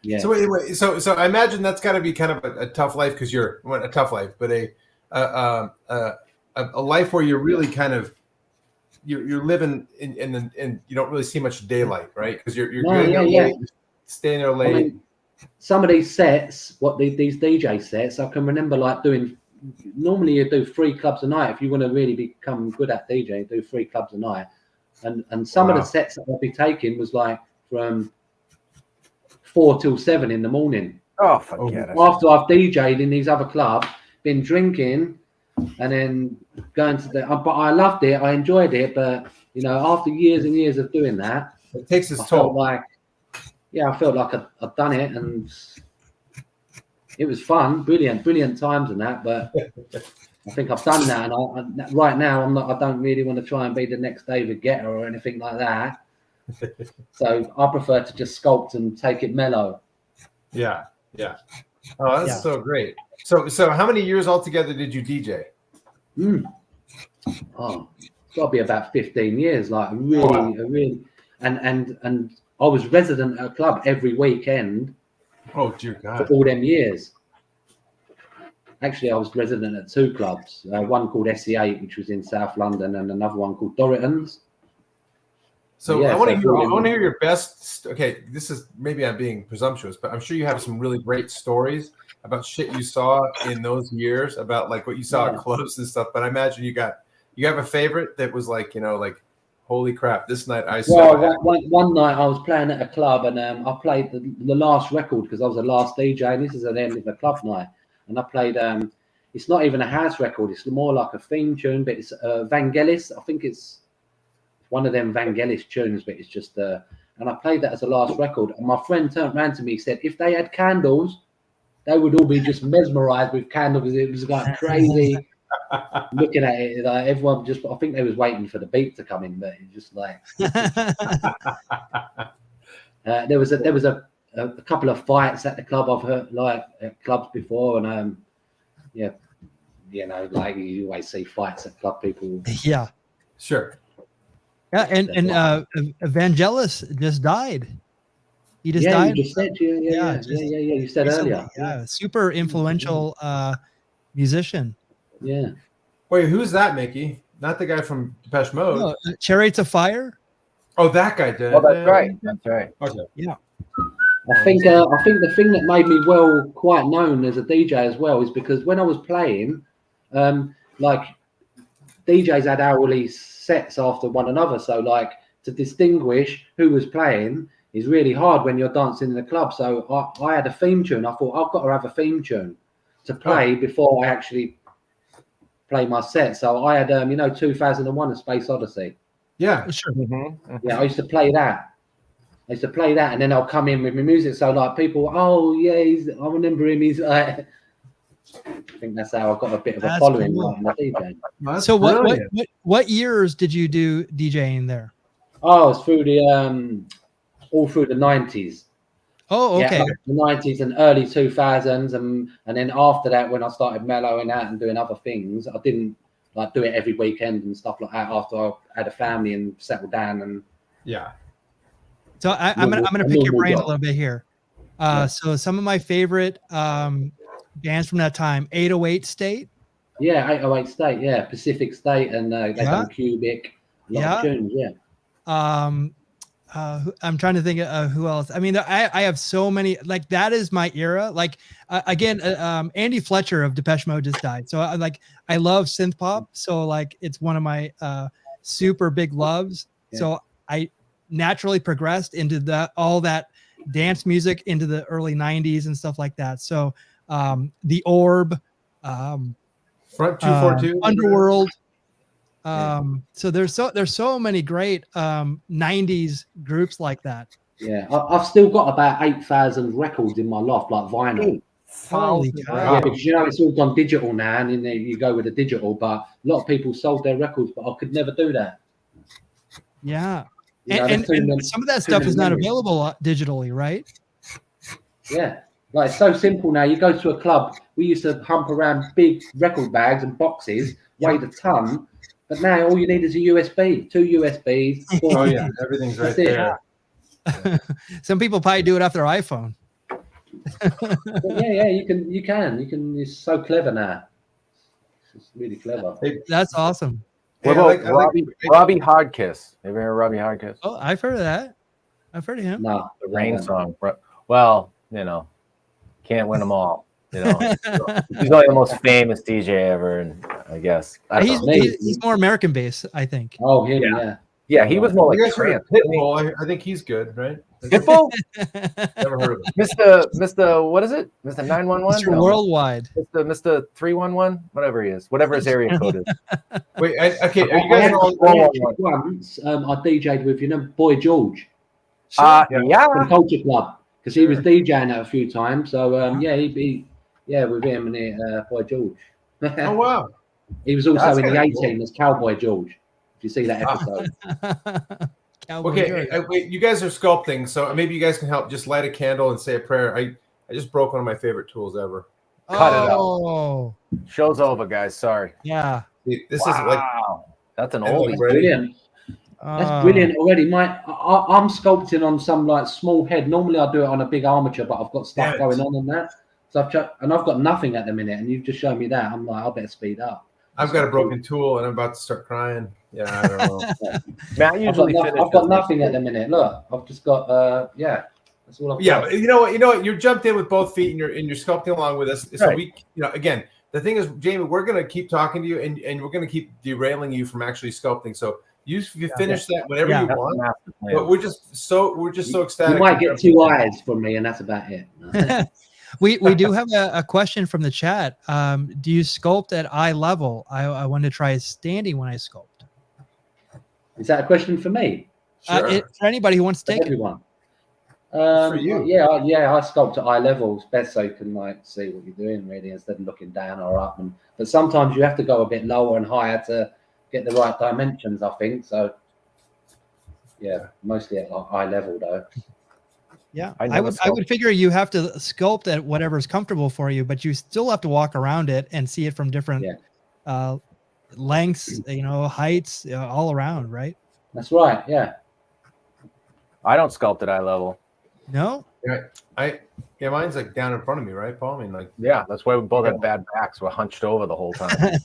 D: Yeah.
B: So anyway, so I imagine that's got to be kind of a tough life, because you're a tough life, but a life where you're really kind of you're living in you don't really see much daylight, right? Because you're staying there late. I mean,
D: some of these sets, these DJ sets, I can remember like doing. Normally, you do 3 clubs a night if you want to really become good at DJ. Do 3 clubs a night, and some of the sets that I'd be taking was like from 4 till 7 in the morning.
C: Oh, forget it.
D: After I've DJ'd in these other clubs, been drinking, and then going to but I loved it. I enjoyed it, but you know, after years and years of doing that,
B: it takes its toll.
D: I felt like I'd done it, and it was fun, brilliant times and that. But I think I've done that, and right now I don't really want to try and be the next David Guetta or anything like that. So I prefer to just sculpt and take it mellow.
B: Yeah. Oh, that's so great. So how many years altogether did you DJ?
D: Oh, it's got to be about 15 years. Like really, and I was resident at a club every weekend.
B: Oh dear God!
D: For all them years. actually, I was resident at 2 clubs. One called SE8, which was in South London, and another one called Dorrington's.
B: So
D: Yeah,
B: I want to
D: so
B: hear. I
D: brilliant.
B: want to hear your best. Okay, this is maybe I'm being presumptuous, but I'm sure you have some really great stories about shit you saw in those years, about like what you saw at clubs and stuff. But I imagine you have a favorite that was like, you know, like, holy crap, this night I saw.
D: Well, one night I was playing at a club, and I played the last record because I was the last DJ, and this is at the end of the club night, and I played. It's not even a house record; it's more like a theme tune, but it's Vangelis. I think it's one of them Vangelis tunes, but it's just and I played that as the last record. And my friend turned around to me and said, if they had candles, they would all be just mesmerized with candles. It was like crazy looking at it. Like everyone just, I think they was waiting for the beat to come in, but it just like there was a couple of fights at the club. I've heard like at clubs before, and yeah, you know, like you always see fights at club people.
A: Yeah,
B: Sure.
A: yeah, and Vangelis just died. He just died.
D: You just said, yeah. You said
A: recently,
D: earlier.
A: Yeah, super influential musician.
D: Yeah.
B: Wait, who's that, Mickey? Not the guy from Depeche Mode.
A: No, Chariots of Fire.
B: Oh, that guy did.
C: Oh, that's right. That's right.
B: Okay.
A: Yeah.
D: I think the thing that made me quite known as a DJ as well is because when I was playing, like DJs had hourly sets after one another, so like to distinguish who was playing is really hard when you're dancing in the club. So I had a theme tune. I thought I've got to have a theme tune to play before I actually play my set. So I had 2001: A Space Odyssey.
B: Yeah.
A: Sure.
D: Yeah, I used to play that. And then I'll come in with my music. So like people, oh yeah, I remember him. He's like, I think that's how I got a bit of a following.
A: Cool.
D: Like, my DJ.
A: So what years did you do DJing there?
D: Oh, it's through the all through the 90s.
A: Oh, okay.
D: Yeah, like the 90s and early 2000s, and then after that, when I started mellowing out and doing other things, I didn't like do it every weekend and stuff like that. After I had a family and settled down, and
B: yeah.
A: So I'm gonna pick your brain a little bit here. So some of my favorite bands from that time: 808 State.
D: Yeah, 808 State. Yeah, Pacific State, and they done Cubic. A lot of tunes, yeah.
A: I'm trying to think of who else. I mean, I have so many. Like that is my era. Like again, Andy Fletcher of Depeche Mode just died. So I love synth pop. So like it's one of my super big loves. Yeah. So I naturally progressed into all that dance music into the early 90s and stuff like that. So The Orb,
B: Front 242,
A: Underworld. So there's so many great 90s groups like that.
D: Yeah, I've still got about 8,000 records in my loft, like vinyl.
A: Holy
D: God. Yeah, because it's all gone digital now, and then you go with the digital. But a lot of people sold their records, but I could never do that.
A: Yeah, and some of that stuff is not available digitally, right?
D: Yeah, like it's so simple now. You go to a club. We used to hump around big record bags and boxes, weighed a ton. But now all you need is a USB, 2 USBs.
B: Oh yeah, everything's right there.
A: Yeah. Some people probably do it off their iPhone.
D: Yeah, you can. It's so clever now. It's really clever.
A: That's awesome.
C: What about Robbie Hardkiss? Ever heard of Robbie Hardkiss?
A: Oh, I've heard of that. I've heard of him.
D: No,
C: the Rain song. Well, can't win them all. He's only the most famous DJ ever, and I guess
A: he's more American based, I think.
D: Oh, yeah.
C: Yeah, he was more like
B: Pitbull. I think he's good, right?
C: Pitbull?
B: Never heard of him.
C: Mr. What is it? Mr. 911?
A: Mr. Worldwide.
C: Mr. 311? Whatever he is. Whatever his area code is.
B: Wait, okay. Are you guys
D: once I DJ'd with, Boy George.
C: Yeah.
D: From Culture Club. Because he was DJing it a few times. So, he'd be, with him and Boy George.
B: Oh, wow.
D: He was also in the A-Team as Cowboy George. If you see that episode.
B: Okay, wait, you guys are sculpting, so maybe you guys can help just light a candle and say a prayer. I just broke one of my favorite tools ever.
C: Cut it out. Show's over, guys. Sorry.
A: Yeah.
B: This is like
C: that's an oldie.
D: Brilliant. That's brilliant already. I'm sculpting on some like small head. Normally I do it on a big armature, but I've got stuff going on that. So I've got nothing at the minute, and you've just shown me that. I'm like, I better speed up.
B: I've got a broken tool, and I'm about to start crying. Yeah, I don't know.
C: Matt usually
D: I've got nothing at the minute. Look, I've just got that's all I've
B: Yeah,
D: got.
B: but you know what? You jumped in with both feet, and you're sculpting along with us. So
C: Right.
B: we, again, the thing is, Jamie, we're gonna keep talking to you, and we're gonna keep derailing you from actually sculpting. So you finish that whenever you want. But we're just so ecstatic.
D: You might get 2 eyes from me, and that's about it.
A: We do have a question from the chat. Do you sculpt at eye level? I want to try standing when I sculpt.
D: Is that a question for me?
B: Sure.
A: For anybody who wants to take
D: everyone.
B: For you.
D: Yeah, I sculpt at eye level. It's best so you can like see what you're doing really instead of looking down or up. But sometimes you have to go a bit lower and higher to get the right dimensions, I think. So yeah, mostly at eye level though.
A: Yeah, I would figure you have to sculpt at whatever's comfortable for you, but you still have to walk around it and see it from different lengths, heights, all around, right?
D: That's right. Yeah.
C: I don't sculpt at eye level.
A: No.
B: Yeah, mine's like down in front of me, right, Paul? I mean, like,
C: yeah, that's why we both have bad backs. We're hunched over the whole time.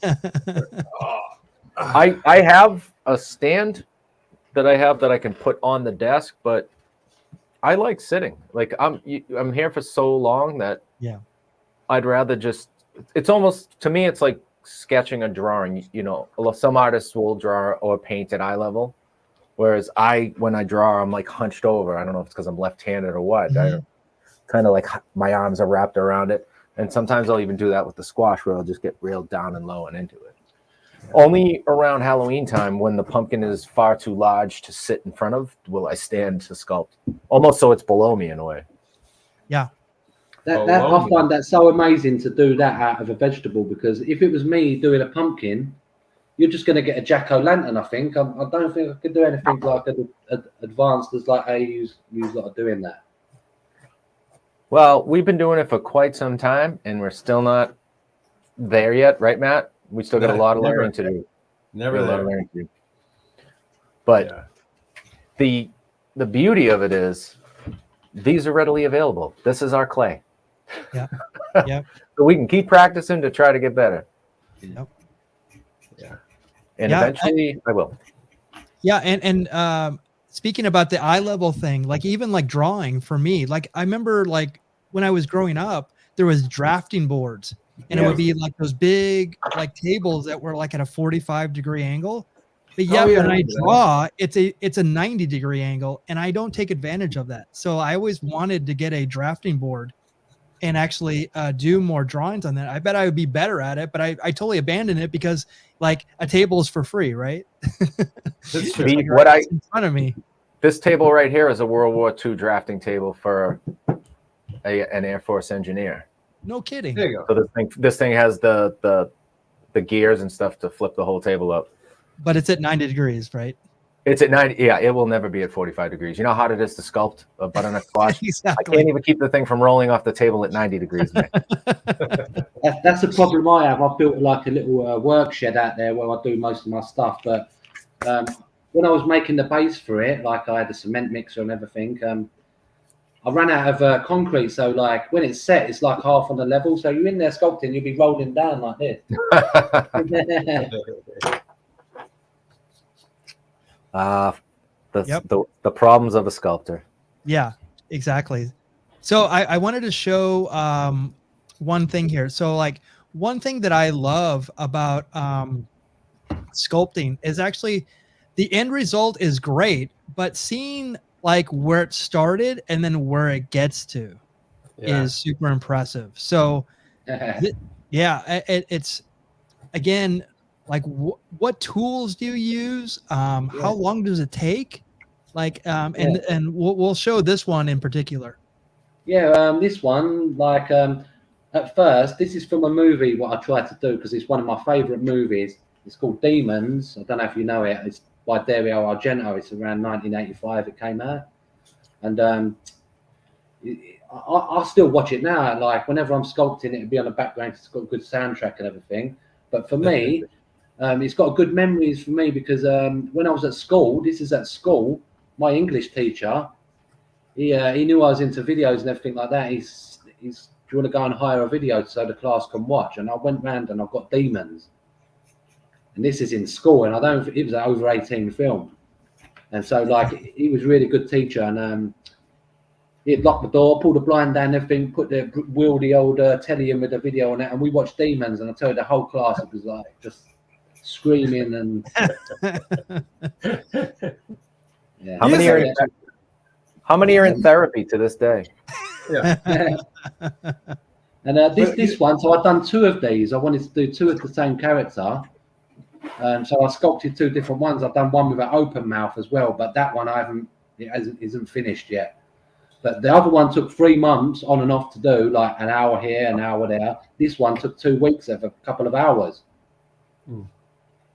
C: I have a stand that I can put on the desk, but I like sitting. Like I'm here for so long that I'd rather just. It's almost, to me, it's like sketching a drawing. Some artists will draw or paint at eye level, whereas when I draw, I'm like hunched over. I don't know if it's because I'm left-handed or what. I kind of like my arms are wrapped around it, and sometimes I'll even do that with the squash, where I'll just get real down and low and into it. Only around Halloween time, when the pumpkin is far too large to sit in front of, will I stand to sculpt, almost so it's below me in a way.
A: Yeah.
D: I find that so amazing to do that out of a vegetable, because if it was me doing a pumpkin, you're just going to get a jack-o'-lantern, I think. I don't think I could do anything like advanced as like you lot are doing that.
C: Well, we've been doing it for quite some time, and we're still not there yet, right, Matt? We still got a lot of learning to do. But the beauty of it is these are readily available. This is our clay.
A: Yeah. Yeah.
C: So we can keep practicing to try to get better.
A: Yep.
C: Yeah. And eventually I will.
A: Yeah. And speaking about the eye level thing, like even like drawing for me, like I remember like when I was growing up, there was drafting boards. And it would be like those big like tables that were like at a 45-degree angle. But when I draw, it's a 90-degree angle, and I don't take advantage of that. So I always wanted to get a drafting board and actually do more drawings on that. I bet I would be better at it, but I totally abandoned it because like a table is for free, right?
B: That's true.
A: In front of me.
C: This table right here is a World War II drafting table for an Air Force engineer.
A: No kidding.
B: There you go.
C: So this thing has the gears and stuff to flip the whole table up.
A: But it's at 90 degrees, right?
C: It's at 90. Yeah, it will never be at 45 degrees. You know how hard it is to sculpt a butternut squash?
A: Exactly.
C: I can't even keep the thing from rolling off the table at 90 degrees.
D: That's the problem I have. I've built like a little work shed out there where I do most of my stuff. But when I was making the base for it, like I had a cement mixer and everything, I ran out of concrete, so like when it's set, it's like half on the level. So you're in there sculpting, you'll be rolling down like this.
C: The problems of a sculptor.
A: Yeah, exactly. So I wanted to show one thing here. So like one thing that I love about sculpting is actually the end result is great, but seeing like where it started and then where it gets to is super impressive. So it's again, like what tools do you use? How long does it take? Like, and we'll show this one in particular.
D: Yeah. This one, like, at first, this is from a movie, what I tried to do, because it's one of my favorite movies. It's called Demons. I don't know if you know it. It's by Dario Argento. It's around 1985 it came out, and I still watch it now. Like whenever I'm sculpting, it'd be on the background. It's got a good soundtrack and everything. But for me, it's got good memories for me because when I was at school, my English teacher, he knew I was into videos and everything like that. He's you want to go and hire a video so the class can watch? And I went round and I've got demons. And this is in school, and I don't. It was an over 18 film, and so like he was a really good teacher, and he'd lock the door, pull the blind down, everything, wheel the old telly in with the video on it, and we watched Demons. And I tell you, the whole class, it was like just screaming and. Yeah.
C: How many are in therapy to this day?
B: Yeah.
D: And this one, so I've done 2 of these. I wanted to do 2 of the same character. So I sculpted 2 different ones. I've done one with an open mouth as well, but that one isn't finished yet. But the other one took 3 months on and off to do, like an hour here, an hour there. This one took 2 weeks of a couple of hours.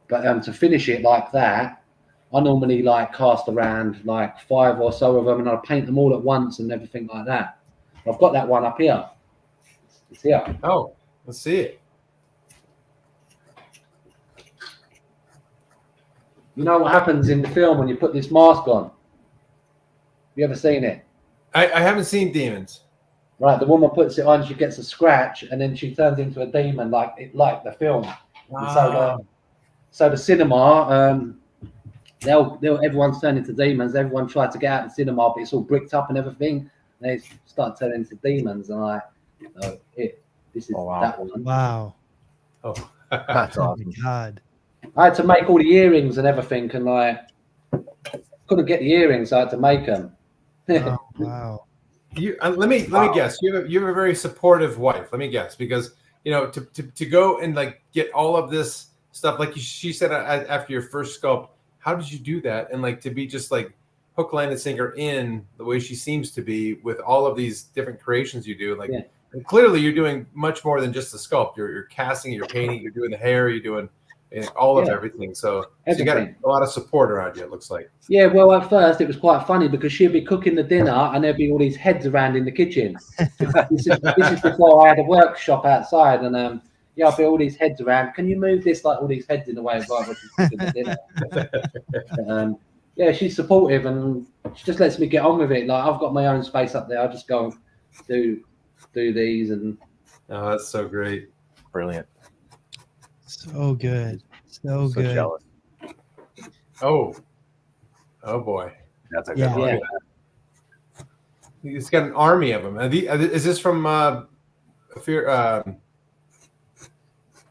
D: But to finish it like that, I normally like cast around like 5 or so of them, and I paint them all at once and everything like that. I've got that one up here. It's here.
B: Oh, let's see it.
D: You know what happens in the film when you put this mask on? You ever seen it?
B: I haven't seen Demons.
D: Right, the woman puts it on, she gets a scratch, and then she turns into a demon like the film.
B: Wow.
D: So the cinema, everyone's turned into demons. Everyone tried to get out of the cinema, but it's all bricked up and everything. They start turning into demons, and this is that one.
A: Wow.
B: Oh,
C: That's awesome.
A: Oh my God.
D: I had to make all the earrings and everything, and couldn't get the earrings, so I had to make them.
A: Oh, wow.
B: Let me guess. You have a very supportive wife. Let me guess, because to go and like get all of this stuff, like she said after your first sculpt, how did you do that? And like to be just like hook, line, and sinker in the way she seems to be with all of these different creations you do, like. Yeah. And clearly, you're doing much more than just the sculpt. You're casting, you're painting, you're doing the hair, you're doing all of everything. So you got a lot of support around you, it looks like.
D: Yeah, well, at first it was quite funny because she'd be cooking the dinner and there'd be all these heads around in the kitchen. This is before I had a workshop outside, and I'd be all these heads around. Can you move this, like all these heads in the way while she's cooking the dinner? Yeah, she's supportive and she just lets me get on with it. Like I've got my own space up there. I just go and do these, and
B: that's so great.
C: Brilliant.
A: So good. So good.
C: Jealous.
B: Oh boy.
C: That's a good one.
D: Yeah.
B: He's got an army of them. Is this from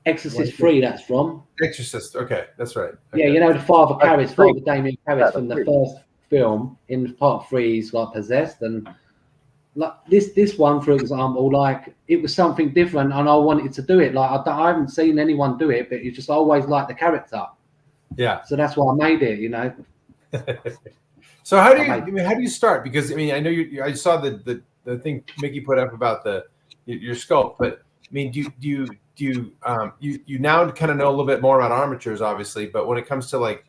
D: Exorcist 3, that's from.
B: Exorcist, okay, that's right. Okay.
D: Yeah, you know the Father Carris, Father Damien Carris from the first film. In part 3, he's like possessed, and like this one, for example, like it was something different, and I wanted to do it. Like I haven't seen anyone do it, but you just always like the character. Yeah. So that's why I made it.
B: So how do you start? Because I know I saw the thing Mickey put up about your sculpt, but I mean, do you now kind of know a little bit more about armatures, obviously, but when it comes to like,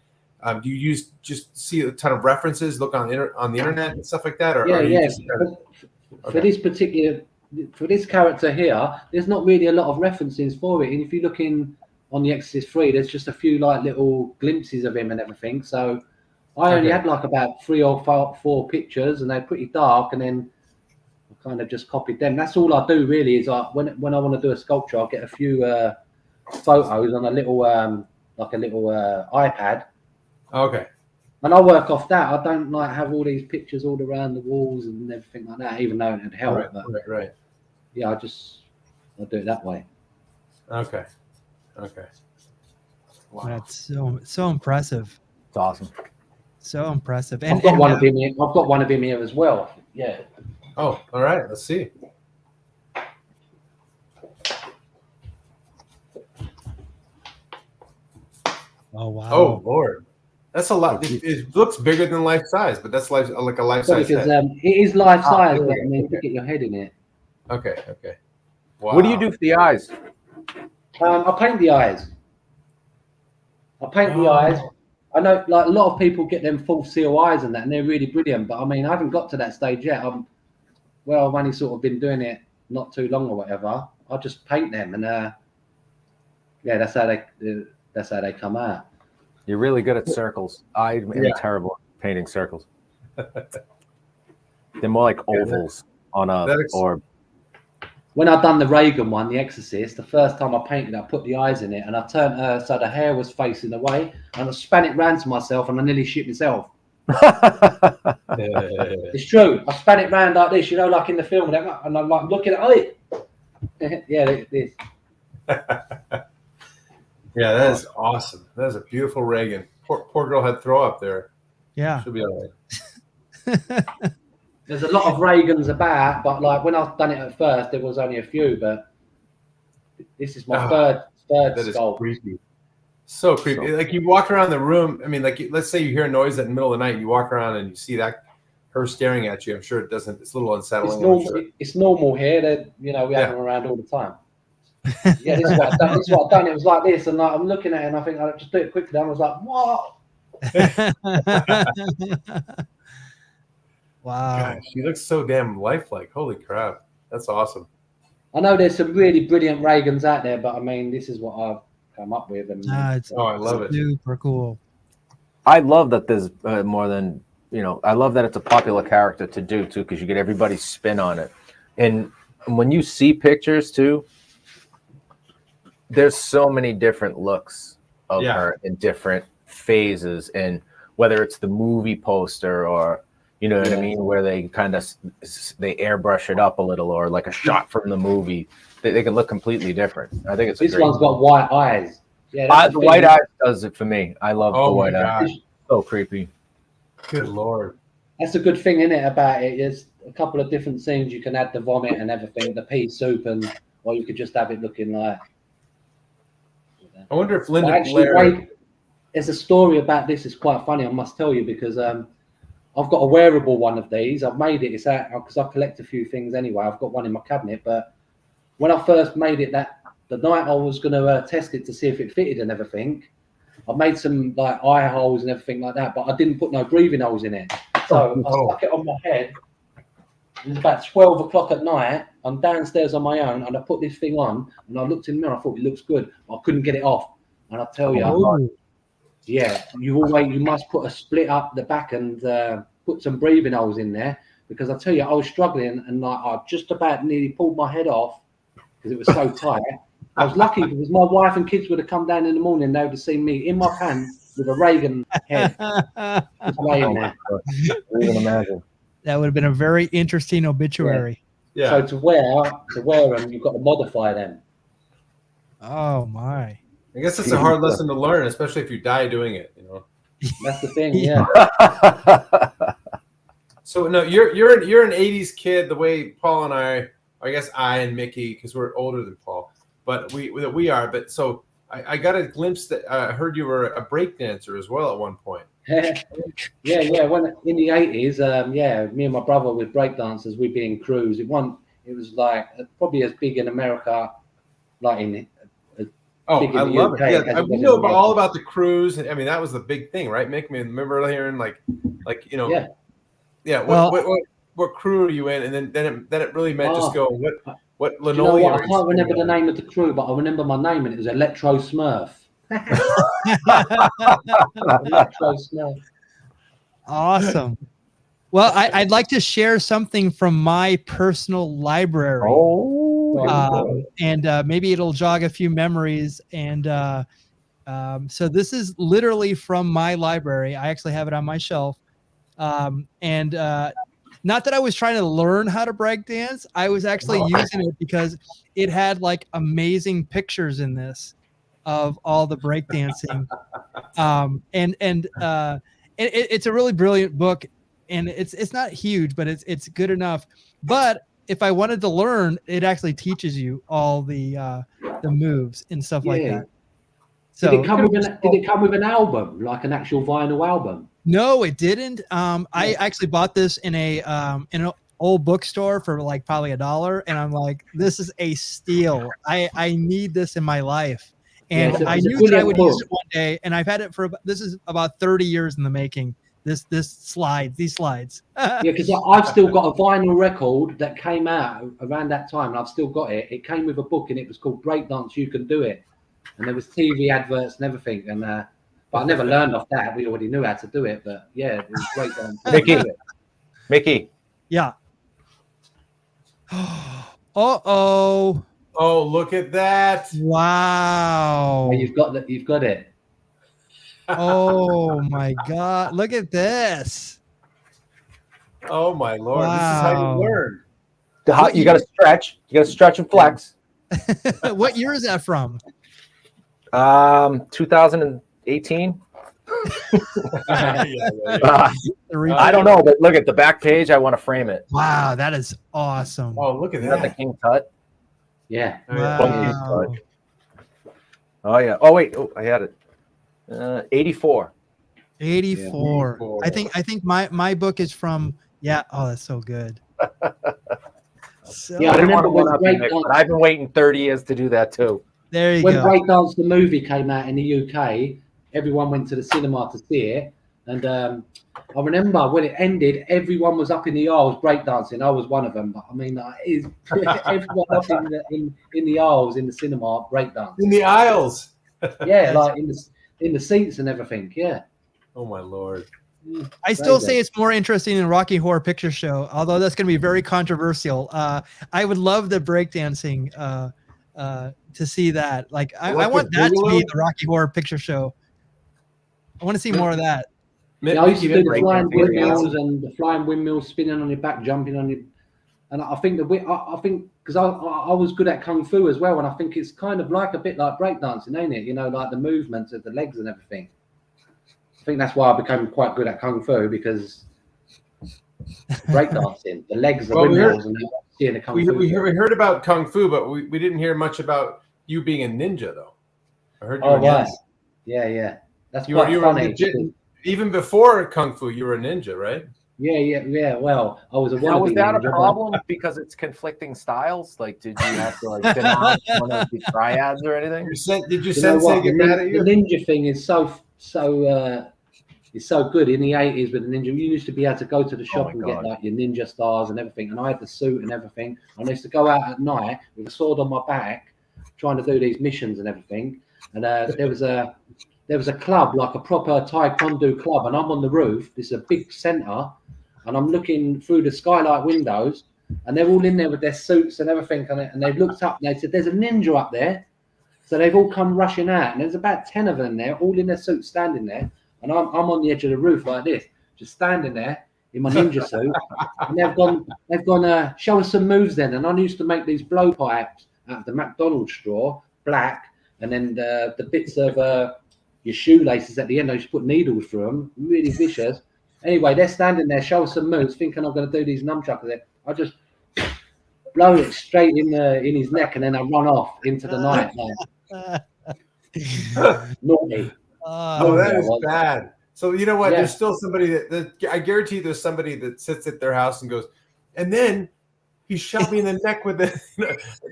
B: do you just see a ton of references, look on the internet and stuff like that, or
D: for this character here, there's not really a lot of references for it, and if you look on the Exorcist 3, there's just a few like little glimpses of him and everything. So I only had like about 3 or 4 pictures, and they're pretty dark, and then I kind of just copied them. That's all I do really. Is when I want to do a sculpture, I'll get a few photos on a little iPad.
B: Okay.
D: And I work off that. I don't like have all these pictures all around the walls and everything like that, even though it would help.
B: Right.
D: Yeah, I'll do it that way.
B: Okay.
A: Wow. That's so impressive.
C: It's awesome.
A: So impressive.
D: And I've got one of him here. I've got one of him here as well. Yeah.
B: Oh, all right. Let's see.
A: Oh wow.
B: Oh Lord. That's a lot. It looks bigger than life size, but that's like a life size.
D: Because it is life size, but I mean, you get your head in it.
B: Okay. Wow.
C: What do you do for the eyes?
D: I paint the eyes. I know, like a lot of people get them full seal eyes and that, and they're really brilliant. But I mean, I haven't got to that stage yet. I've only sort of been doing it not too long or whatever. I just paint them, and that's how they come out.
C: You're really good at circles. I am terrible at painting circles. They're more like ovals on a orb.
D: when I done the Reagan one, The Exorcist, the first time I painted it, I put the eyes in it, and I turned her so the hair was facing away, and I span it round to myself, and I nearly shit myself. It's true. I span it round like this, like in the film, and I'm like looking at it. Yeah, this.
B: Yeah, that is awesome. That is a beautiful Reagan. Poor girl had throw up there.
A: Yeah.
B: She'll be all right.
D: There's a lot of Reagans about, but like when I've done it at first, there was only a few. But this is my third
B: That is
D: sculpt.
B: creepy. So creepy. Like you walk around the room. I mean, like let's say you hear a noise in the middle of the night. You walk around and you see her staring at you. I'm sure it doesn't. It's a little unsettling.
D: It's normal here. That we have them around all the time. Yeah, this is what I've done. This is what I've done. It was like this, and like I'm looking at it, and I think I'll just do it quickly. I was like, what?
A: Wow.
B: God, she looks so damn lifelike. Holy crap. That's awesome.
D: I know there's some really brilliant Reagans out there, but I mean, this is what I've come up with. And
B: I love it.
A: Super cool.
C: I love that there's more than, I love that it's a popular character to do too, because you get everybody's spin on it. And when you see pictures too, there's so many different looks of her in different phases, and whether it's the movie poster or what I mean, where they kind of they airbrush it up a little, or like a shot from the movie, they can look completely different. I think it's
D: this one's got white eyes.
C: Yeah, the white eyes does it for me. I love the white eyes. So creepy.
B: Good Lord.
D: That's a good thing in it about it. There's a couple of different scenes you can add the vomit and everything, the pea soup, or you could just have it looking like.
B: I wonder if Linda Blair.
D: There's a story about this. It's quite funny, I must tell you, because I've got a wearable one of these. I've made it. It's out because I collect a few things anyway. I've got one in my cabinet. But when I first made it, the night I was going to test it to see if it fitted and everything, I made some like eye holes and everything like that. But I didn't put no breathing holes in it. So I stuck it on my head. It was about 12 o'clock at night. I'm downstairs on my own, and I put this thing on, and I looked in the mirror. I thought it looks good. I couldn't get it off, and I tell you, you must put a split up the back and put some breathing holes in there, because I tell you, I was struggling, and like I just about nearly pulled my head off because it was so tight. I was lucky because my wife and kids would have come down in the morning. They would have seen me in my pants with a Reagan head just laying there.
C: I can imagine.
A: That would have been a very interesting obituary.
B: Yeah.
D: So to wear them, you've got to modify them.
A: Oh my!
B: I guess it's a hard lesson to learn, especially if you die doing it.
D: That's the thing. Yeah.
B: So no, you're an '80s kid. The way Paul and I guess I and Mickey, because we're older than Paul, but we are. But so I got a glimpse that I heard you were a break dancer as well at one point.
D: yeah. When in the 80s, me and my brother were breakdancers. We'd be in crews. It was like probably as big in America, like in.
B: I love it. Yeah, we know all about the crews. I mean, that was the big thing, right? Mick, me remember hearing like. What crew are you in? And then it really meant just go what linoleum.
D: I can't remember the name of the crew, but I remember my name, and it was Electro Smurf.
A: Awesome. Well, I'd like to share something from my personal library. And maybe it'll jog a few memories. And so this is literally from my library. I actually have it on my shelf. And not that I was trying to learn how to break dance. I was actually using it because it had like amazing pictures in this of all the breakdancing. It's a really brilliant book, and it's not huge, but it's good enough. But if I wanted to learn, it actually teaches you all the moves and stuff like that. So
D: did it come with an album, like an actual vinyl album?
A: No, it didn't. I actually bought this in an old bookstore for like probably $1, and I'm like, this is a steal. I need this in my life. And I knew that I would use it one day, and I've had it for this is about 30 years in the making. These slides.
D: Yeah, because I've still got a vinyl record that came out around that time, and I've still got it. It came with a book, and it was called Breakdance You Can Do It, and there was TV adverts and everything. And but I never learned off that. We already knew how to do it, but yeah, it was great.
C: Mickey.
A: Yeah. Uh-oh.
B: Oh, look at that.
A: Wow.
D: Oh, you've got that. You've got it.
A: Oh my God. Look at this.
B: Oh my Lord.
A: Wow.
B: This is how you learn.
C: You got to stretch. You got to stretch and flex.
A: What year is that from?
C: 2018.
A: I
C: I don't know, but look at the back page. I want to frame it.
A: Wow, that is awesome.
B: Oh, look at
C: Is that the
B: that.
C: King Tut?
D: Yeah.
A: Wow.
C: Oh yeah. Oh wait. Oh, I had it. 84.
A: 84.
B: Yeah.
A: I think my book is from oh, that's so good. So,
D: Yeah,
C: I didn't want to
D: remember when
C: one up you, Nick, but I've been waiting 30 years to do that too.
A: there you
D: when
A: go.
D: Breakdance the movie came out in the UK, everyone went to the cinema to see it. And I remember when it ended, everyone was up in the aisles breakdancing. I was one of them. But I mean, everyone up in the aisles in the cinema breakdancing.
B: In the aisles.
D: Yeah, like in the seats and everything. Yeah.
B: Oh my Lord.
A: I still say it's more interesting than Rocky Horror Picture Show, although that's going to be very controversial. I would love the breakdancing to see that. Like, I want that to be the Rocky Horror Picture Show. I want to see more of that.
D: Yeah, I used to do the flying windmills and the flying windmills spinning on your back, jumping on you. And I think because I was good at kung fu as well, and I think it's kind of like a bit like breakdancing, ain't it? You know, like the movements of the legs and everything. I think that's why I became quite good at kung fu, because breakdancing, the legs, the windmills, and seeing the kung fu.
B: We heard about kung fu, but we didn't hear much about you being a ninja, though. I heard you were
D: right. Yeah. That's quite funny.
B: Even before kung fu, you were a ninja, right?
D: Yeah. Well, I was a
C: Now, was that
D: ninja,
C: a problem because it's conflicting styles? Like, did you have to like denounce one of the triads or anything?
B: Did your sensei get mad at you?
D: The ninja thing is so good in the 80s with the ninja. You used to be able to go to the shop and get like your ninja stars and everything. And I had the suit and everything. And I used to go out at night with a sword on my back, trying to do these missions and everything. And there was a club, like a proper taekwondo club, and I'm on the roof. This is a big centre, and I'm looking through the skylight windows, and they're all in there with their suits and everything. And they've looked up and they said, "There's a ninja up there." So they've all come rushing out, and there's about 10 of them there, all in their suits, standing there. And I'm on the edge of the roof like this, just standing there in my ninja suit. And they've gone, show us some moves then. And I used to make these blowpipes out of the McDonald's straw, black, and then the bits of your shoelaces at the end, I just put needles through them, really vicious. Anyway, they're standing there, show us some moves, thinking I'm going to do these nunchucks there. I just blow it straight in his neck, and then I run off into the night. Naughty.
B: Oh, that is bad. So you know what?
D: Yeah.
B: There's still somebody that I guarantee there's somebody that sits at their house and goes, and then he shot me in the neck with it.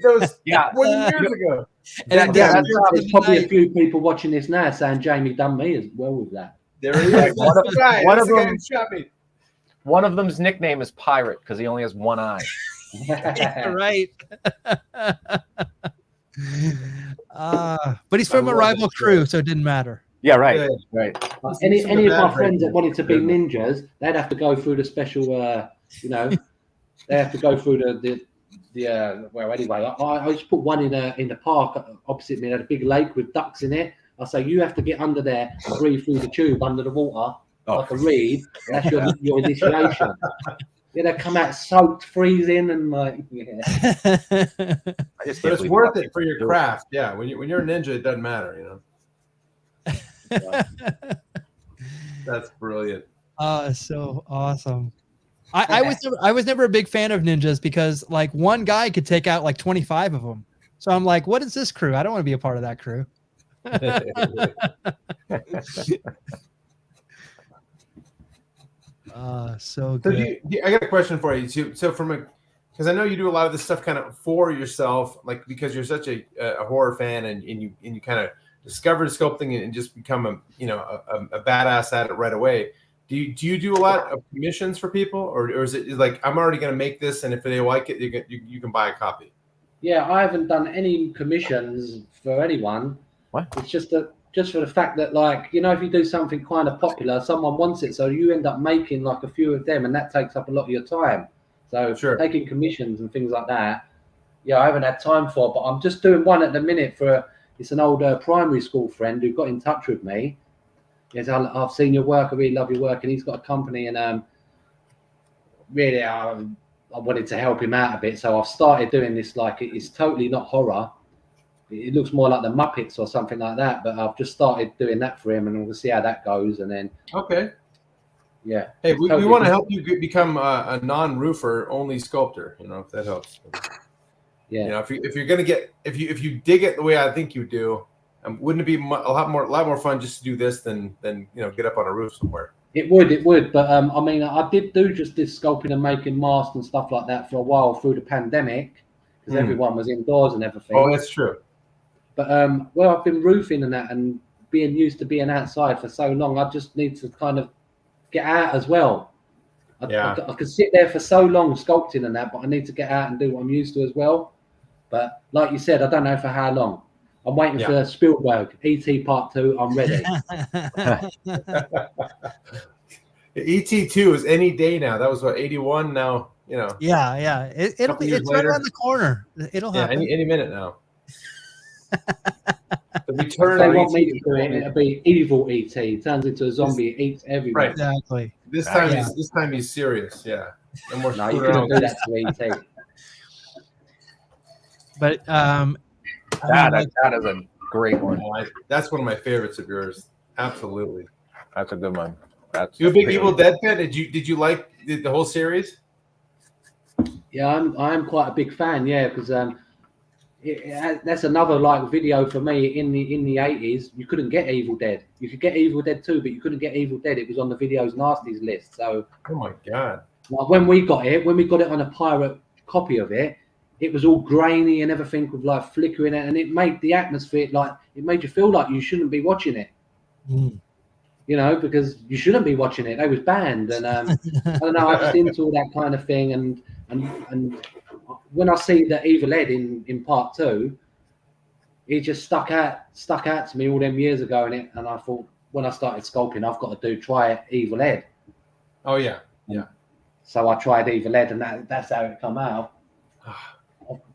B: Those 20 years ago.
A: And
D: there's probably a few people watching this now saying Jamie done me as well with that.
B: There he is. One of them shot me.
C: One of them's nickname is Pirate because he only has one eye.
A: Yeah, right. But he's from a rival crew, so it didn't matter.
C: Yeah, right. Right.
D: Any of my friends that wanted to be ninjas, they'd have to go through the special, they have to go through well, anyway, I just put one in the park opposite me. Had a big lake with ducks in it. I say, you have to get under there and breathe through the tube under the water like a reed. That's your initiation. Yeah, they come out soaked, freezing, and like,
B: But it's worth it for your craft. Yeah, when you're a ninja, it doesn't matter, you know. That's brilliant.
A: Oh, so awesome. I was never a big fan of ninjas because like one guy could take out like 25 of them. So I'm like, what is this crew? I don't want to be a part of that crew. So good.
B: I got a question for you. So because I know you do a lot of this stuff kind of for yourself, like because you're such a horror fan and you kind of discovered sculpting and just become a badass at it right away. Do you do a lot of commissions for people, or is it like I'm already going to make this, and if they like it, you can buy a copy?
D: Yeah, I haven't done any commissions for anyone.
C: What?
D: It's just for the fact that, like, if you do something kind of popular, someone wants it, so you end up making like a few of them, and that takes up a lot of your time. So taking commissions and things like that, Yeah, I haven't had time for it, but I'm just doing one at the minute for it's an old primary school friend who got in touch with me. He says, I've seen your work, I really love your work, and he's got a company, and really I wanted to help him out a bit, so I've started doing this. Like, it's totally not horror. It looks more like the Muppets or something like that, but I've just started doing that for him, and we'll see how that goes. And then yeah.
B: Hey, we want to help you become a non-roofer only sculptor. You know, if that helps.
D: Yeah.
B: You know, if you're gonna get if you dig it the way I think you do, wouldn't it be a lot more fun just to do this than get up on a roof somewhere?
D: It would, but I mean, I did do just this sculpting and making masks and stuff like that for a while through the pandemic because everyone was indoors and everything.
B: Oh, that's true.
D: But well, I've been roofing and that, and being used to being outside for so long, I just need to kind of get out as well. I could sit there for so long sculpting and that, but I need to get out and do what I'm used to as well. But like you said, I don't know for how long. I'm waiting for Spielberg, E.T. Part 2. I'm ready.
B: E.T. 2 is any day now. That was what, 81 now, you know.
A: Yeah. It'll be, it's right around the corner. It'll happen.
B: Any minute now. The return
D: they want me to do it, it'll be evil E.T. Turns into a zombie, it eats everyone.
B: Right.
A: Exactly.
B: This time he's serious, yeah.
D: No, you couldn't do that to E.T.
A: But
C: that is a great one.
B: That's one of my favorites of yours. Absolutely.
C: That's a good one.
B: You a big Evil Dead fan? Did you like the whole series?
D: Yeah, I'm quite a big fan. Yeah, because that's another like video for me. In the 80s, you couldn't get Evil Dead. You could get Evil Dead 2, but you couldn't get Evil Dead. It was on the Videos Nasties list. So,
B: oh my god!
D: Like when we got it on a pirate copy of it, it was all grainy and everything with like flickering it, and it made the atmosphere like it made you feel like you shouldn't be watching it. You know, because you shouldn't be watching it. They was banned, and I don't know. I just into all that kind of thing, and when I see the Evil Ed in Part 2, it just stuck out to me all them years ago, and I thought when I started sculpting, I've got to try Evil Ed.
B: Oh yeah.
D: So I tried Evil Ed, and that's how it come out.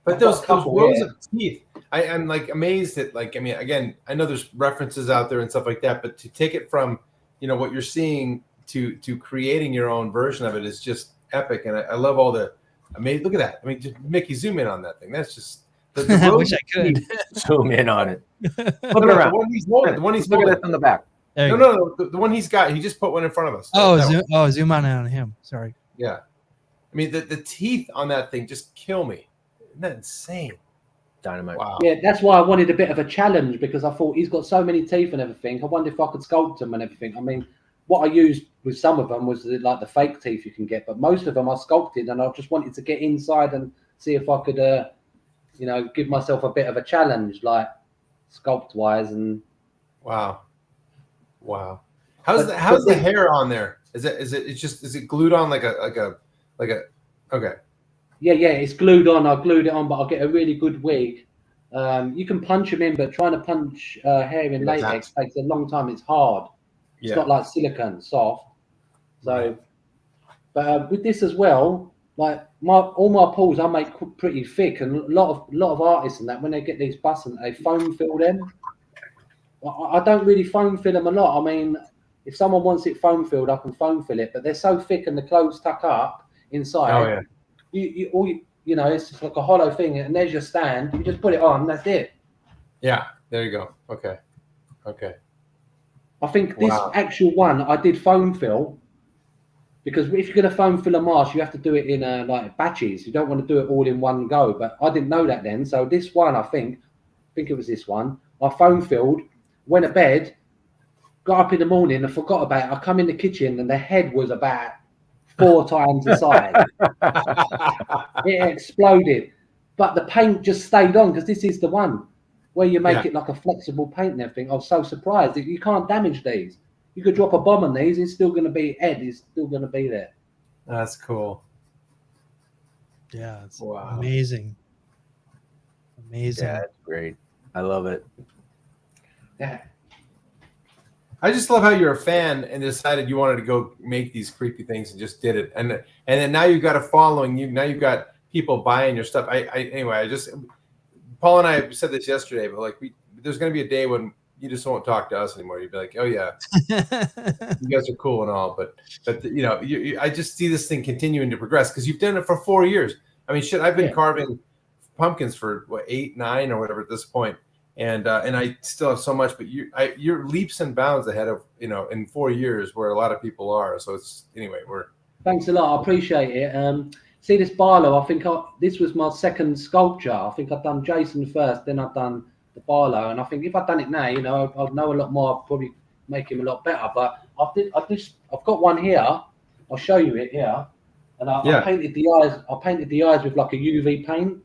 B: But those rows of teeth, I'm like amazed at, like, I mean, again, I know there's references out there and stuff like that, but to take it from, what you're seeing to creating your own version of it is just epic. And I love all the, look at that. I mean, just Mickey, zoom in on that thing. That's just,
A: I wish I could
C: zoom in on it.
B: Look around. The one he's
C: look at it from the back.
B: No, the one he's got, he just put one in front of us.
A: Zoom on him. Sorry.
B: Yeah. I mean, the teeth on that thing just kill me. Isn't that insane?
C: Dynamite.
B: Wow.
D: Yeah, that's why I wanted a bit of a challenge, because I thought he's got so many teeth and everything. I wonder if I could sculpt them and everything. I mean, what I used with some of them was like the fake teeth you can get, but most of them I sculpted, and I just wanted to get inside and see if I could, give myself a bit of a challenge, like sculpt wise. And
B: wow. How's the hair on there? Is it glued on like a okay.
D: Yeah, it's glued on. I glued it on, but I'll get a really good wig. You can punch them in, but trying to punch hair in latex takes a long time. It's hard. It's not like silicone, soft. So, but with this as well, like all my pools I make pretty thick, and a lot of artists and that, when they get these buttons, they foam fill them. I don't really foam fill them a lot. I mean, if someone wants it foam filled, I can foam fill it, but they're so thick and the clothes tuck up inside.
B: Oh yeah.
D: It's just like a hollow thing, and there's your stand. You just put it on, that's it.
B: Yeah, there you go. Okay.
D: I think this actual one I did foam fill, because if you're going to foam fill a mask, you have to do it in like batches. You don't want to do it all in one go. But I didn't know that then. So this one, I think it was this one. I foam filled, went to bed, got up in the morning and forgot about it. I come in the kitchen and the head was about 4 times the size. It exploded, but the paint just stayed on, because this is the one where you make it like a flexible paint and everything. I was so surprised that you can't damage these. You could drop a bomb on these, it's still going to be Ed. It's still going to be there.
B: That's cool.
A: Yeah, it's amazing.
C: Yeah, it's great. I love it.
D: Yeah.
B: I just love how you're a fan and decided you wanted to go make these creepy things and just did it. And then now you've got a following. Now you've got people buying your stuff. Anyway, Paul and I said this yesterday, but like there's going to be a day when you just won't talk to us anymore. You'd be like, oh yeah, you guys are cool and all, but you know, I just see this thing continuing to progress because you've done it for 4 years. I mean, shit, I've been carving pumpkins for what 8, 9 or whatever at this point, and I still have so much. But you're leaps and bounds ahead of, you know, in 4 years where a lot of people are. So it's anyway.
D: Thanks a lot. I appreciate it. See this Barlow. I think this was my second sculpture. I think I've done Jason first, then I've done the Barlow, and I think if I'd done it now, you know, I'd know a lot more. I'd probably make him a lot better. But I've got one here. I'll show you it here, and I painted the eyes. I painted the eyes with like a UV paint,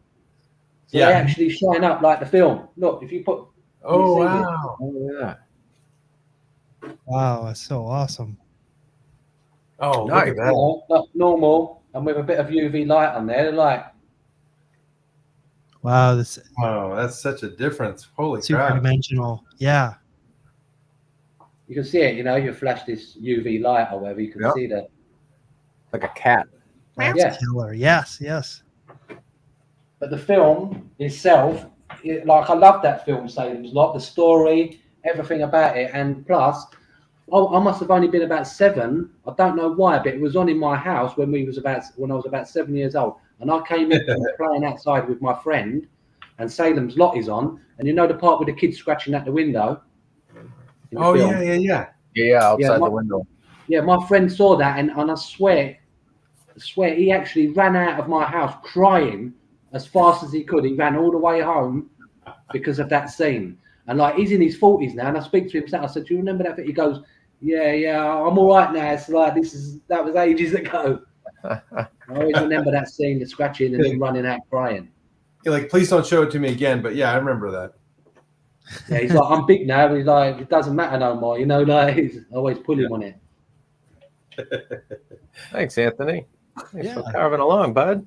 D: so they actually shine up like the film. Look, if you put.
B: Oh wow!
C: Oh yeah!
A: Wow, that's so awesome.
B: Oh,
C: nice.
B: Look at that.
D: Like normal, and with a bit of UV light on there, like.
A: Wow,
B: that's such a difference. Holy
A: super
B: crap.
A: dimensional. Yeah.
D: You can see it, you know, you flash this UV light or whatever, you can see that.
C: Like a cat.
A: That's killer. Yes, yes.
D: But the film itself, like I love that film, Salem's Lot, the story, everything about it. And plus, I must have only been about 7. I don't know why, but it was on in my house when I was about 7 years old. And I came in from playing outside with my friend, and Salem's Lot is on. And you know the part with the kids scratching at the window?
B: Oh, yeah.
C: Yeah, outside the window.
D: Yeah, my friend saw that, and I swear he actually ran out of my house crying as fast as he could. He ran all the way home because of that scene. And like, he's in his 40s now, and I speak to him. I said, "Do you remember that bit?" He goes, "Yeah, I'm all right now. It's like that was ages ago." I always remember that scene, the scratching and him running out crying.
B: You're like, please don't show it to me again. But yeah, I remember that.
D: Yeah, he's like, I'm big now. He's like, it doesn't matter no more. You know, like, he's always pulling on it.
C: Thanks, Anthony. Thanks for carving along, bud.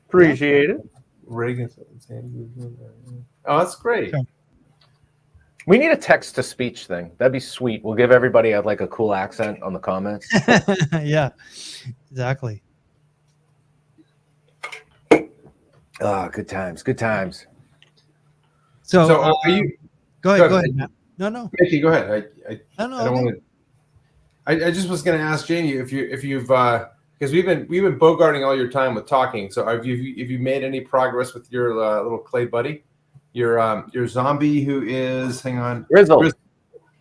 C: Appreciate it.
B: Reagan. Oh, that's great.
C: We need a text-to-speech thing. That'd be sweet. We'll give everybody like a cool accent on the comments.
A: Yeah, exactly.
C: Oh, good times. Good times.
A: So
B: are you?
A: Go ahead, Matt. No.
B: Mickey, go ahead. I
A: No.
B: don't want to. I just was going to ask Jamie if you've because we've been bogarting all your time with talking. So have you made any progress with your little clay buddy, your zombie who is
C: Grizzle?
D: Do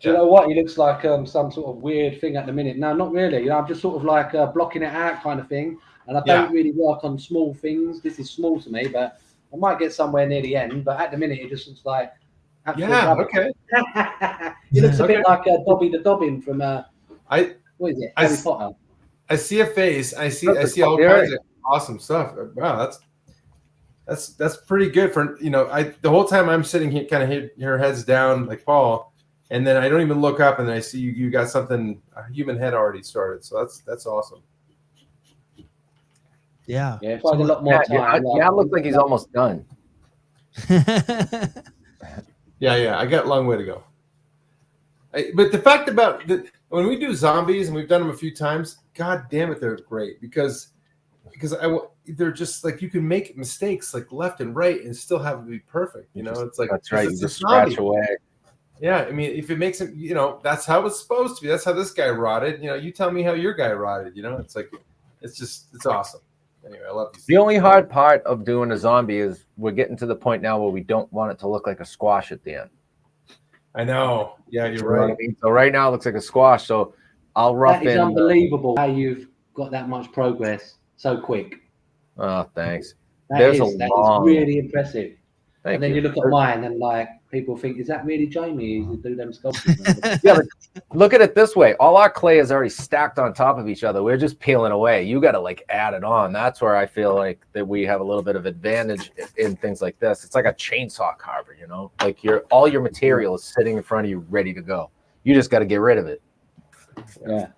D: you know what? He looks like some sort of weird thing at the minute. No, not really. You know, I'm just sort of like blocking it out kind of thing. And I don't really work on small things. This is small to me, but I might get somewhere near the end. But at the minute, it just looks like
B: okay.
D: He looks a bit like Dobby the Dobbin from what is it? Harry Potter.
B: I see a face. I see all kinds of awesome stuff. Wow, that's pretty good for, you know, the whole time I'm sitting here kind of your heads down like Paul, and then I don't even look up and then I see you got something, a human head already started. So that's awesome.
A: Yeah.
D: Yeah, if I had a lot more time.
C: Yeah, it looks like he's almost done.
B: Yeah, I got a long way to go. But the fact about when we do zombies, and we've done them a few times, God damn it, they're great because they're just like, you can make mistakes like left and right and still have it be perfect. You know, it's like,
C: that's right. You just scratch away.
B: Yeah, I mean, if it makes it, you know, that's how it's supposed to be. That's how this guy rotted. You know, you tell me how your guy rotted. You know, it's like, it's awesome. Anyway, I love these.
C: The only hard part of doing a zombie is we're getting to the point now where we don't want it to look like a squash at the end.
B: I know. Yeah, you're
C: right.
B: right.
C: So right now it looks like a squash. So I'll rough in.
D: That is unbelievable how you've got that much progress so quick.
C: Oh, thanks.
D: That is really impressive.
C: And
D: then you look at mine and like people think, is that really Jamie? Is do them sculpting?
C: Yeah, but look at it this way. All our clay is already stacked on top of each other. We're just peeling away. You got to like add it on. That's where I feel like that we have a little bit of advantage in things like this. It's like a chainsaw carver, you know, like all your material is sitting in front of you ready to go. You just got to get rid of it.
D: Yeah.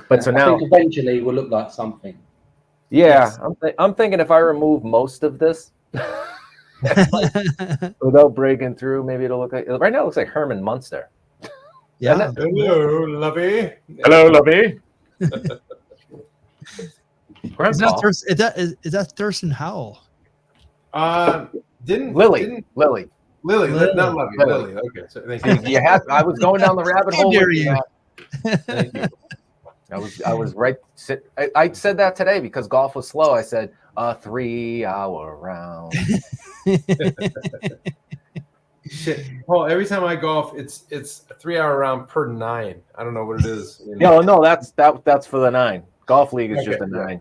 C: But so now
D: I think eventually it will look like something.
C: Yeah, yes. I'm thinking if I remove most of this without breaking through, maybe it'll look like, right now it looks like Herman Munster.
B: Yeah. Hello, Lovey.
C: Hello, Lovey. Grand
A: Is that,
C: golf.
A: is that Thurston Howell?
B: Didn't
C: Lily.
B: Lily,
A: Lily.
B: not Lovey, Lily. Okay, so thank you.
C: You had. I was going down the rabbit hole
A: dare
C: with you.
A: you.
C: Matt. Thank you. I was right. I said that today because golf was slow. I said a 3-hour round.
B: Shit, Paul. Every time I golf, it's a 3-hour round per 9. I don't know what it is.
C: No, that's for the 9. Golf league is just a 9.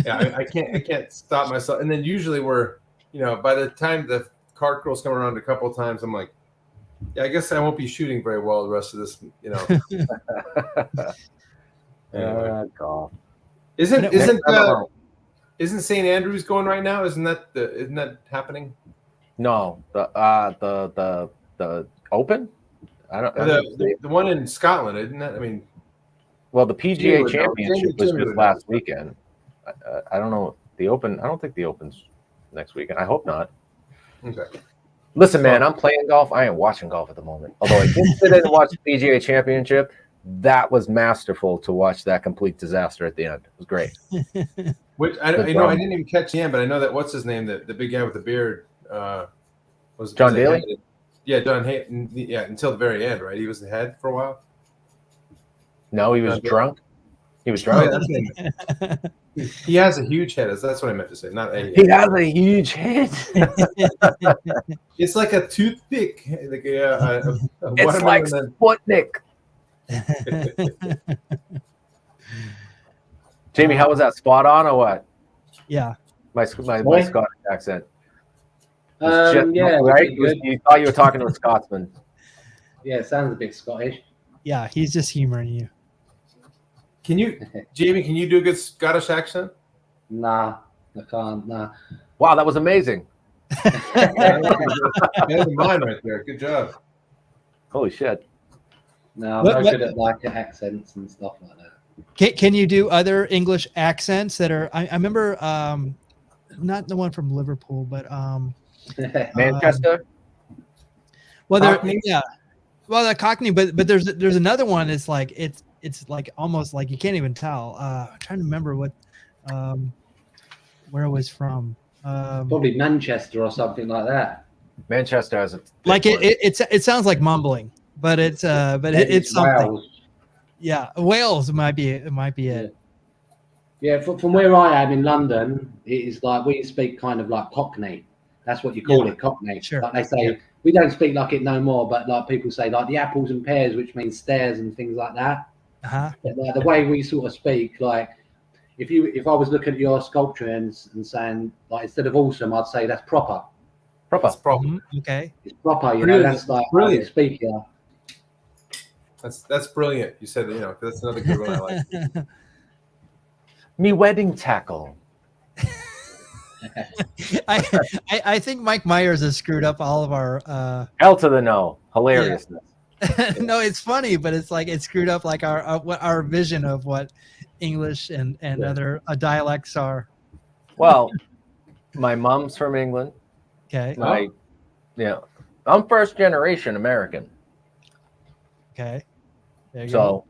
B: Yeah, I can't stop myself. And then usually we're, by the time the cart girls come around a couple of times, I'm like, yeah, I guess I won't be shooting very well the rest of this, Anyway.
C: Golf.
B: Isn't St. Andrews going right now? Isn't that happening?
C: No, the Open.
B: The one in Scotland, isn't that? I mean,
C: well, the PGA
B: Jamie
C: Championship was
B: would
C: just
B: know.
C: last weekend. I don't know the Open. I don't think the Open's next weekend. I hope not.
B: Okay.
C: Listen, man, I'm playing golf. I am watching golf at the moment. Although I did sit in and watch the PGA Championship, that was masterful to watch that complete disaster at the end. It was great.
B: Which I didn't even catch the end, but I know that what's his name, the big guy with the beard, was
C: John Daly?
B: Yeah, John Hay. Yeah, until the very end, right? He was the head for a while.
C: No, he was drunk. He was
B: Oh,
C: drunk.
B: yeah, that's what he has a huge head. That's what I meant to say. Not a.
C: He has a huge head.
B: It's like a toothpick. Like a
C: It's like Sputnik. Jamie, how was that? Spot on or what?
A: Yeah.
C: My Scottish accent.
D: Yeah,
C: right.
D: good.
C: You thought you were talking to a Scotsman.
D: Yeah, sounds a bit Scottish.
A: Yeah, he's just humoring you.
B: Jamie? Can you do a good Scottish accent?
D: Nah, I can't. Nah.
C: Wow, that was amazing.
B: Better than mine right there. Good job.
C: Holy shit.
D: No, I'm not good at like accents and stuff like that.
A: Can you do other English accents that are? I remember, not the one from Liverpool, but
C: Manchester.
A: Well,
B: Cockney?
A: yeah. Well, the Cockney, but there's another one. It's like it's like almost like you can't even tell. I'm trying to remember where it was from.
D: Probably Manchester or something like that.
C: Manchester has a
A: like it sounds like mumbling, but it's it's something.
D: Wales.
A: Yeah, Wales might be it.
D: Yeah, from where I am in London, it is like we speak kind of like Cockney. That's what you call it, Cockney.
A: Sure.
D: Like they say, we don't speak like it no more, but like people say like the apples and pears, which means stairs and things like that.
A: Uh-huh.
D: But, like, the way we sort of speak, like if I was looking at your sculpture and saying like instead of awesome, I'd say that's proper.
C: proper.
A: Mhm, okay.
D: It's proper, you know.
B: Brilliant.
D: That's like
B: Brilliant.
D: speak here.
B: That's brilliant. You said, that's another good one I like.
C: Me wedding tackle.
A: I think Mike Myers has screwed up all of our
C: L to the no. Hilariousness.
A: no, it's funny, but it's like it screwed up like our vision of what English and other dialects are.
C: Well, my mom's from England.
A: Okay.
C: I'm first generation American.
A: Okay. There you
C: So,
A: go.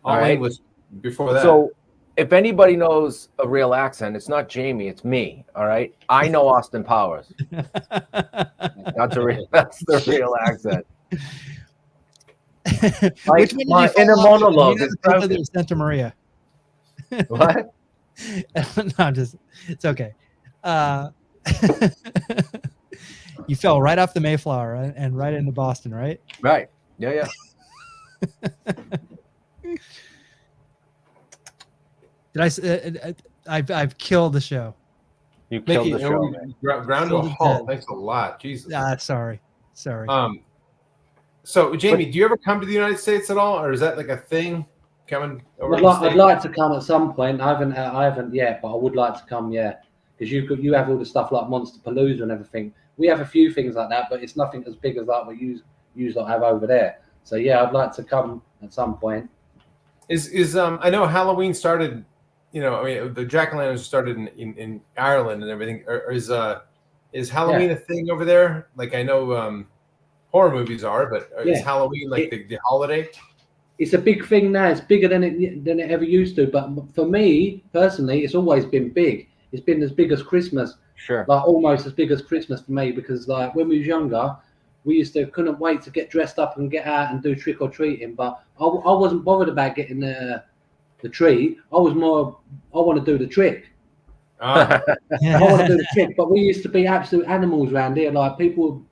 B: All
C: right.
B: English before that.
C: So if anybody knows a real accent, it's not Jamie, it's me. All right. I know Austin Powers. That's the real accent.
A: Which one did
C: my
A: you fall
C: inner
A: off with?
C: monologue
A: You
C: is
A: guys
C: broken.
A: did Santa Maria.
C: What?
A: No, it's okay. You fell right off the Mayflower and right into Boston, right?
C: Right. Yeah.
A: I've killed the show.
C: You killed
B: Mickey,
C: the show, man.
B: ground to a
A: Killed it
B: halt.
A: dead.
B: Thanks a lot. Jesus.
A: Sorry.
B: So Jamie, do you ever come to the United States at all, or is that like a thing coming over?
D: I'd like to come at some point. I haven't yet, but I would like to come. Yeah, because you have all the stuff like Monster Palooza and everything. We have a few things like that, but it's nothing as big as like what you have over there. So yeah, I'd like to come at some point.
B: I know Halloween started. The jack-o'-lanterns started in Ireland and everything. Is Halloween a thing over there? Like I know horror movies are, but is Halloween like the holiday?
D: it's a big thing now. It's bigger than it ever used to. But for me personally, it's always been big. It's been as big as Christmas.
C: Sure.
D: Like almost as big as Christmas for me, because like when we was younger, we couldn't wait to get dressed up and get out and do trick or treating. But I wasn't bothered about getting the treat. I want to do the trick. I want to do the trick. But we used to be absolute animals around here. Like people,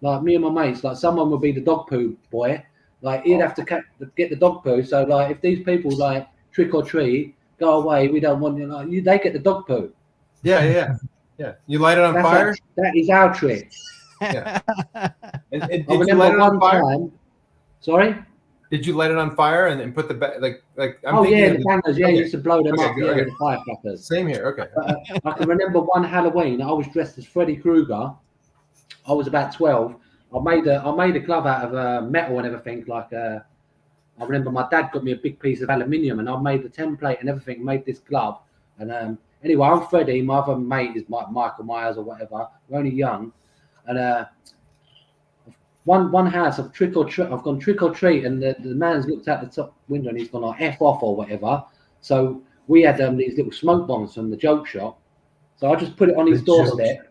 D: like me and my mates. Like someone would be the dog poo boy. Like he'd have to get the dog poo. So like if these people like trick or treat, go away. We don't want you. Like they get the dog poo.
B: Yeah. You light it on fire.
D: That is our trick.
B: Yeah. And
D: I remember one time. Sorry.
B: Did you light it on fire and then put the like?
D: The bangers. Yeah,
B: okay.
D: you used to blow them up.
B: Okay.
D: The firecrackers.
B: Same here. Okay.
D: I can remember one Halloween. I was dressed as Freddy Krueger. I was about 12. I made a glove out of metal and everything. Like I remember my dad got me a big piece of aluminium, and I made the template and everything. Made this glove. And anyway, I'm Freddy. My other mate is Michael Myers or whatever. We're only young. And one house I've gone trick or treat, and the man's looked out the top window and he's gone like F off or whatever. So we had these little smoke bombs from the joke shop. So I just put it on his doorstep.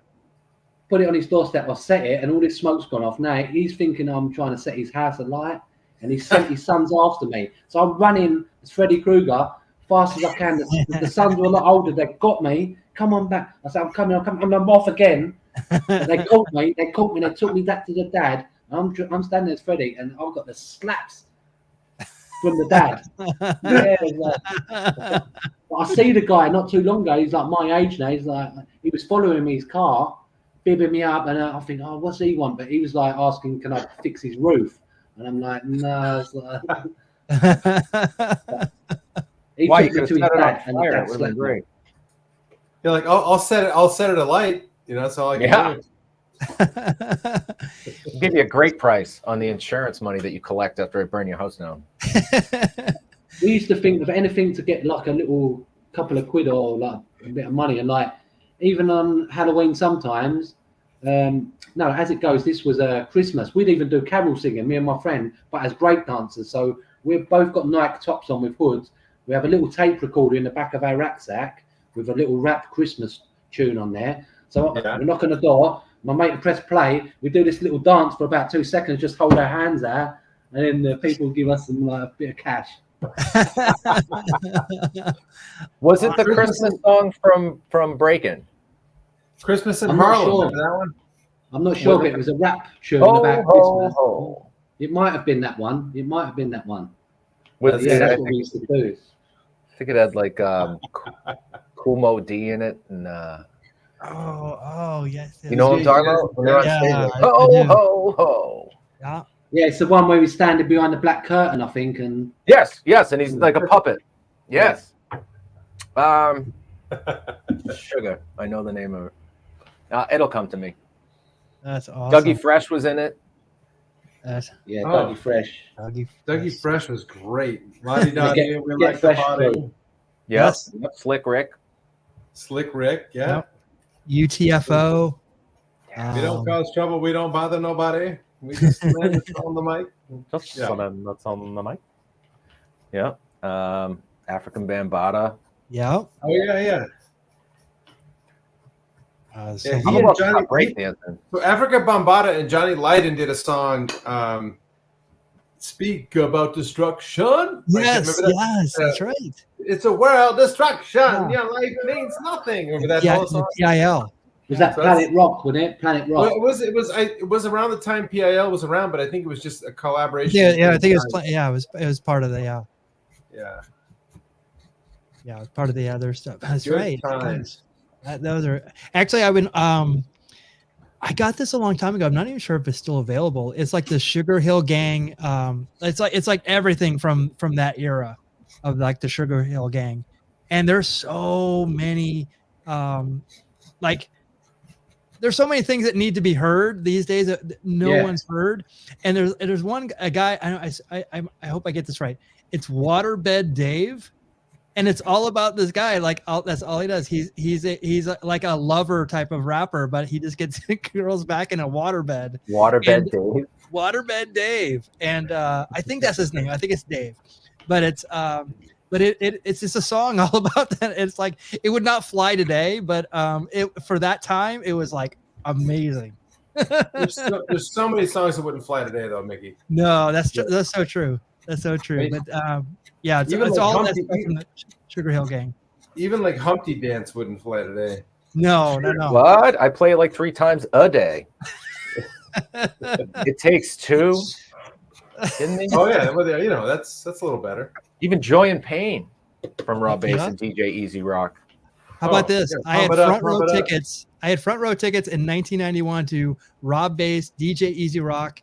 D: I set it, and all this smoke's gone off. Now he's thinking I'm trying to set his house alight, and he sent his sons after me. So I'm running as Freddy Krueger fast as I can. The sons were a lot older. They got me. Come on back. I said, I'm coming. And I'm off again. They caught me. They took me back to the dad. I'm standing as Freddy, and I've got the slaps from the dad. I see the guy not too long ago. He's like my age now. He's like, he was following me his car, bibbing me up, and I think, what's he want? But he was like asking, can I fix his roof? And I'm like, no. He
C: Why,
D: took me to his dad, and the dad slapped me.
B: You're like, I'll set it alight. That's all I can do.
C: I'll give you a great price on the insurance money that you collect after I burn your house down.
D: We used to think of anything to get like a little couple of quid or like a bit of money, and like even on Halloween sometimes. No, as it goes, this was Christmas. We'd even do carol singing, me and my friend, but as break dancers. So we've both got Nike tops on with hoods. We have a little tape recorder in the back of our rucksack with a little rap Christmas tune on there. So we knock on the door. My mate would press play. We do this little dance for about 2 seconds, just hold our hands out, and then the people give us some like a bit of cash.
C: Was it the Christmas song from Breakin'?
B: Christmas in Harlem? Remember that one?
D: I'm not sure, but it was a rap tune about Christmas. It might have been that one. That's what we used to do.
C: I think it had like Cool Mo D in it, and
A: yes.
C: You know what I'm talking about? When they're on stage, ho.
D: Yeah, it's the one where he's standing behind the black curtain, I think, and
C: yes, and he's like a puppet. Yes. Sugar. I know the name of it. It'll come to me.
A: That's awesome.
C: Dougie Fresh was in it.
D: Dougie Fresh.
B: Dougie Fresh was great. Get
D: Fresh through.
C: Yes. Yep. Slick Rick.
B: Yeah.
A: UTFO.
B: We don't cause trouble. We don't bother nobody. We just slam it on the mic.
C: That's on the mic. Yeah. African Bambaataa.
A: Yeah.
B: Oh yeah.
A: So
B: Africa Bambaataa and Johnny Lydon did a song, "Speak About Destruction."
A: Yes, that's right.
B: It's a world destruction. Yeah. Your life means nothing. Remember that whole song?
A: PIL.
D: Was that Planet Rock? Wasn't it? Planet Rock.
B: Well, it was around the time PIL was around, but I think it was just a collaboration.
A: Yeah. I think it was. It was part of the. Yeah, it was part of the other stuff. That's
B: Good
A: right.
B: times.
A: Those are actually. I've been. I got this a long time ago. I'm not even sure if it's still available. It's like the Sugar Hill Gang. It's like everything from that era of like the Sugar Hill Gang, and there's so many. There's so many things that need to be heard these days that no one's heard. And there's a guy. I hope I get this right. It's Waterbed Dave. And it's all about this guy. Like that's all he does. He's like a lover type of rapper, but he just gets girls back in a waterbed.
C: Waterbed Dave.
A: Waterbed Dave, and I think that's his name. I think it's Dave, but it's just a song all about that. It's like it would not fly today, but for that time it was like amazing.
B: There's so many songs that wouldn't fly today, though, Mickey.
A: No, that's so true. That's so true.
B: I mean,
A: But yeah, it's
B: like
A: all that
B: Humpty,
A: stuff from the Sugar Hill Gang.
B: even like Humpty Dance wouldn't fly today.
A: No.
C: What? I play it like 3 times a day. It takes 2.
B: Oh yeah, well, you know, that's a little better.
C: Even Joy and Pain from Rob Bass
A: Yeah.
C: and DJ Easy Rock.
A: How about this?
B: Yeah,
A: I had
B: pump it up,
A: front row
B: pump it up.
A: tickets. I had front row tickets in 1991 to Rob Bass, DJ Easy Rock,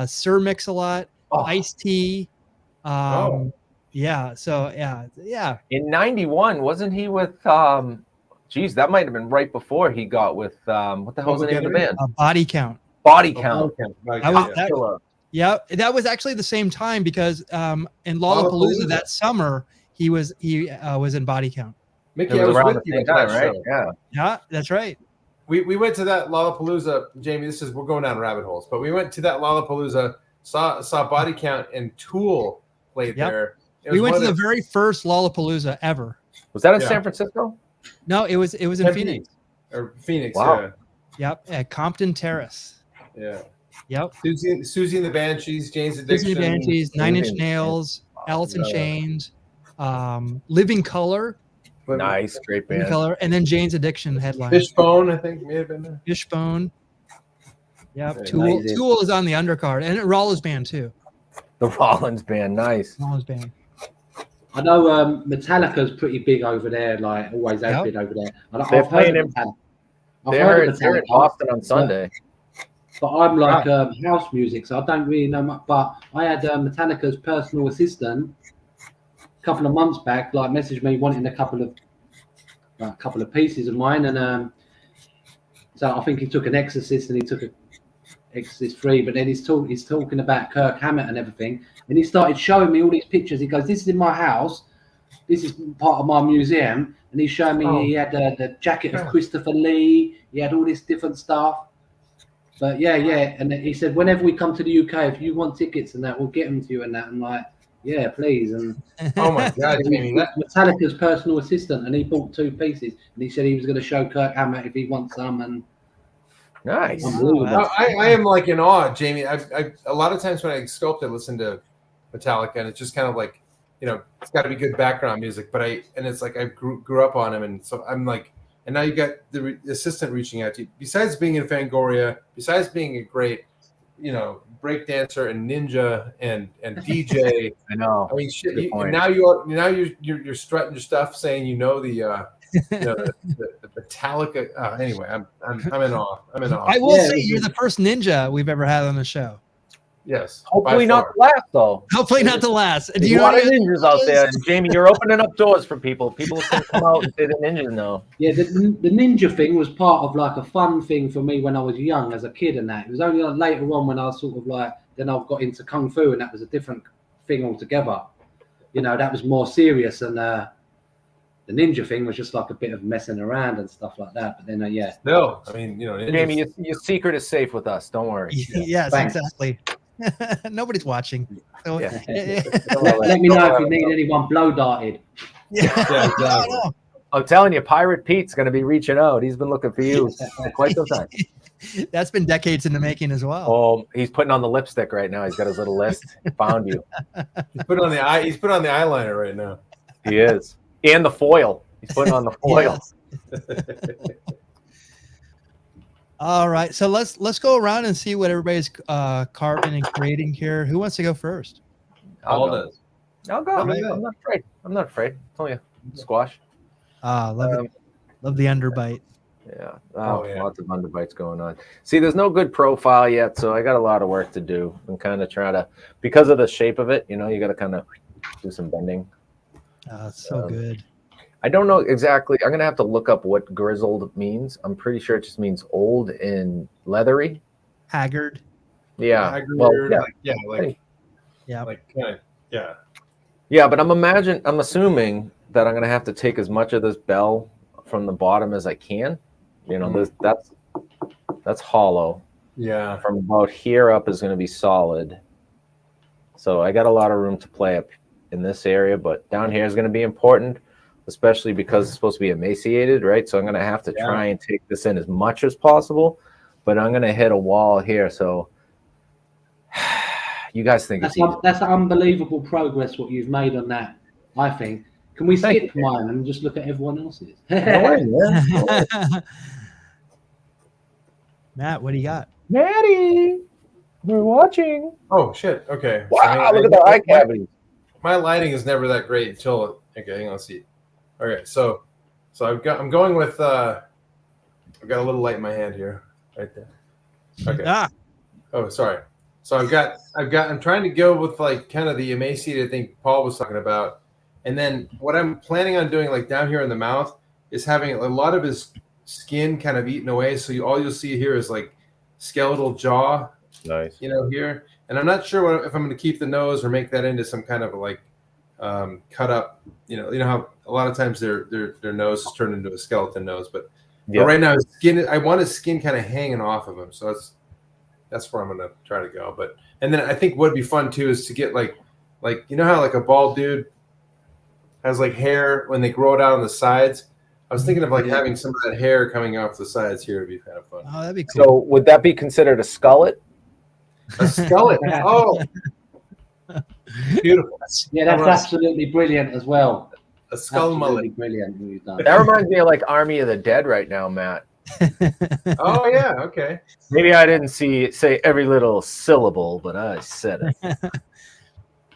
A: Sir Mix-a-Lot, Ice-T. Yeah. So yeah.
C: In 91, wasn't he with geez, that might have been right before he got with what the hell's the name of the band?
A: Body Count.
C: Body Count.
A: Yeah, that was actually the same time because in Lollapalooza that summer he was in Body Count.
B: Mickey,
C: It
B: I
C: was
B: was
C: around
B: with
C: the
B: you
C: same
B: at
C: time,
B: that
C: right?
B: show.
C: Yeah.
A: Yeah, that's right.
B: We went to that Lollapalooza, Jamie. We're going down rabbit holes, but we went to that Lollapalooza, saw Body Count and Tool played there.
A: We went to the very first Lollapalooza ever.
C: Was that in San Francisco?
A: No, it was in Phoenix.
B: Or Phoenix.
C: Wow.
A: Yep, at Compton Terrace.
B: Yeah.
A: Yep.
B: Susie and the Banshees, Jane's Addiction.
A: Susie and the Banshees, Nine Inch Nails, Alice in Chains, Living Color.
C: Nice, great band.
A: Living Color, and then Jane's Addiction headline.
B: Fishbone, I think may have been there.
A: Fishbone. Yep.
B: Very
A: Tool.
C: nice.
A: Tool is on the undercard, and Rollins Band too.
C: The Rollins Band, nice.
A: Rollins Band.
D: I know Metallica's pretty big over there, like always has been over there.
C: They're playing in They're in
D: Metallica,
C: Boston on Sunday.
D: but I'm like house music, so I don't really know much. But I had Metallica's personal assistant a couple of months back, like messaged me wanting a couple of pieces of mine, and so I think he took an Exorcist and he took a Exorcist 3, but then he's talking about Kirk Hammett and everything, and he started showing me all these pictures. He goes, "This is in my house. This is part of my museum," and he's showing me he had the jacket of Christopher Lee. He had all this different stuff. But yeah, and he said, "Whenever we come to the UK, if you want tickets and that, we'll get them to you." And that, I'm like, "Yeah, please." And
B: Oh my God, Jamie,
D: Metallica's personal assistant, and he bought 2 pieces, and he said he was going to show Kirk Hammett if he wants some. And
C: Nice.
B: I am like in awe, Jamie. I a lot of times when I sculpt, I listen to Metallica, and it's just kind of like, you know, it's got to be good background music. But it's like I grew up on him, and so I'm like, and now you got the assistant reaching out to you. Besides being in Fangoria, besides being a great, you know, break dancer and ninja and DJ.
C: I know.
B: I mean, shit.
C: Good
B: Now you're strutting your stuff, saying you know the Metallica. Anyway, I'm in awe. I'm in awe.
A: I will say you're the first ninja we've ever had on the show.
B: Yes.
C: Hopefully not the last, though.
A: Hopefully not the last.
C: There's a lot of ninjas out there. Jamie, you're opening up doors for people. People can come out and say the ninjas know.
D: yeah, the ninja thing was part of like a fun thing for me when I was young as a kid, and that it was only like later on when I was sort of like then I got into kung fu, and that was a different thing altogether. You know, that was more serious, and the ninja thing was just like a bit of messing around and stuff like that. But then,
B: No, I mean, you know,
C: Jamie, your secret is safe with us. Don't worry.
A: Yes,
D: Thanks.
A: exactly. Nobody's watching. So,
C: Yeah.
D: let me know if you need anyone blow darted.
B: Yeah, exactly.
C: I'm telling you, Pirate Pete's going to be reaching out. He's been looking for you for quite some time.
A: That's been decades in the making as well.
C: Oh, he's putting on the lipstick right now. He's got his little list. Found you.
B: He's put on the eyeliner right now.
C: He is. And the foil. He's putting on the foil.
A: Yes. All right, so let's go around and see what everybody's carving and creating here. Who wants to go first?
B: All does.
C: I'll go. I'm not afraid. I'm not afraid. It's only a squash.
A: Love it. Love the underbite.
C: Yeah.
B: Yeah.
C: Lots of underbites going on. See, there's no good profile yet, so I got a lot of work to do. I'm kind of trying to, because of the shape of it, you know, you got to kind of do some bending.
A: It's so good.
C: I don't know exactly. I'm going to have to look up what grizzled means. I'm pretty sure it just means old and leathery.
A: Haggard.
C: Yeah. Yeah, but I'm assuming that I'm going to have to take as much of this bell from the bottom as I can. You know, that's hollow.
B: Yeah.
C: From about here up is going to be solid. So I got a lot of room to play up in this area, but down here is going to be important, especially because it's supposed to be emaciated, right? So I'm going to have to try and take this in as much as possible, but I'm going to hit a wall here. So you guys think
D: that's unbelievable progress what you've made on that, I think. Can we skip mine and just look at everyone else's?
C: No way, man.
A: Matt, what do you got?
C: Maddie, we're watching.
B: Oh shit. Okay.
C: Wow, look at the eye cavity.
B: My lighting is never that great until okay, hang on, let's see. Okay, so I'm going with I've got a little light in my hand here. Right there. Okay. Oh, sorry. So I'm trying to go with like kind of the emaciated thing Paul was talking about. And then what I'm planning on doing, like down here in the mouth, is having a lot of his skin kind of eaten away. So all you'll see here is like skeletal jaw.
C: Nice.
B: Here. And I'm not sure if I'm going to keep the nose or make that into some kind of like cut up. You know how a lot of times their nose is turned into a skeleton nose, but right now his skin. I want his skin kind of hanging off of him. So that's where I'm going to try to go. And then I think what'd be fun too is to get like you know how like a bald dude has like hair when they grow it out on the sides. I was thinking of like having some of that hair coming off the sides here would be kind of fun.
A: Oh, that'd be cool.
C: So would that be considered a skullet?
B: A skullet. Oh, beautiful.
D: Yeah, that's absolutely brilliant as well.
B: A skull mullet.
D: Brilliant. What you've done.
C: That reminds me of like Army of the Dead right now, Matt.
B: Oh yeah, okay.
C: Maybe I didn't say every little syllable, but I said it.